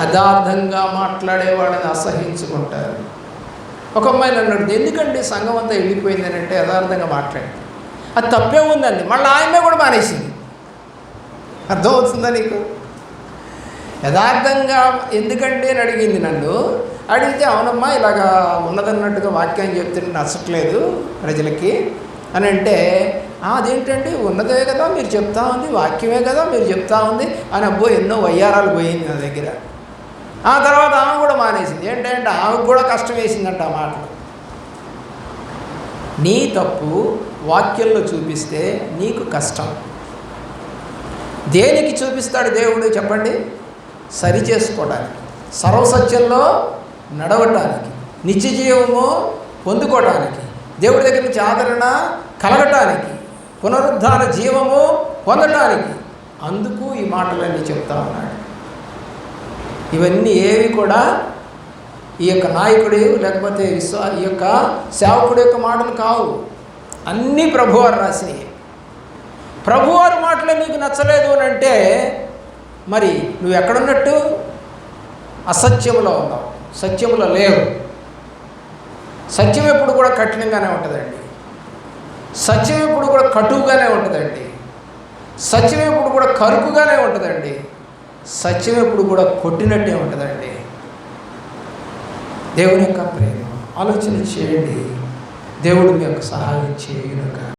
యథార్థంగా మాట్లాడే వాళ్ళని అసహించుకుంటారు. ఒక అమ్మాయిని అన్నాడు, ఎందుకండి సంఘం అంతా వెళ్ళిపోయిందని అంటే యథార్థంగా మాట్లాడి అది తప్పే ఉందండి. మళ్ళీ ఆయనే కూడా మానేసింది. అర్థమవుతుందా నీకు? యథార్థంగా ఎందుకండి అని అడిగింది నన్ను. అడిగితే అవునమ్మా ఇలాగా ఉన్నదన్నట్టుగా వాక్యాన్ని చెప్తే నచ్చట్లేదు ప్రజలకి అని అంటే, అదేంటంటే ఉన్నదే కదా మీరు చెప్తా ఉంది, వాక్యమే కదా మీరు చెప్తా ఉంది అని అబ్బో ఎన్నో వయ్యారాలు పోయింది నా దగ్గర. ఆ తర్వాత ఆమె కూడా మానేసింది. ఏంటంటే ఆమెకు కూడా కష్టం వేసిందంట ఆ మాటలు. నీ తప్పు వాక్యంలో చూపిస్తే నీకు కష్టం. దేనికి చూపిస్తాడు దేవుడు చెప్పండి? సరి చేసుకోవడానికి, సర్వసత్యంలో నడవటానికి, నిత్య జీవము పొందుకోవడానికి, దేవుడి దగ్గర నుంచి ఆదరణ కలగటానికి, పునరుద్ధాన జీవము పొందటానికి. అందుకు ఈ మాటలన్నీ చెప్తా ఉన్నాడు. ఇవన్నీ ఏవి కూడా ఈ యొక్క నాయకుడు లేకపోతే ఈ యొక్క సేవకుడు యొక్క మాటలు కావు, అన్నీ ప్రభువారు రాసినవి. ప్రభువారి మాటలే నీకు నచ్చలేదు అని అంటే మరి నువ్వు ఎక్కడున్నట్టు? అసత్యంలో ఉన్నావు, సత్యంలో లేవు. సత్యం ఎప్పుడు కూడా కఠినంగానే ఉంటుందండి, సత్యం ఎప్పుడు కూడా కటువుగానే ఉంటుందండి, సత్యం ఎప్పుడు కూడా కరుకుగానే ఉంటుందండి, సత్యం ఎప్పుడు కూడా కొట్టినట్టే ఉంటుందండి. దేవుని యొక్క ప్రేమ ఆలోచన చేయండి. దేవుడు మీ యొక్క సహాయం చేయనుగా.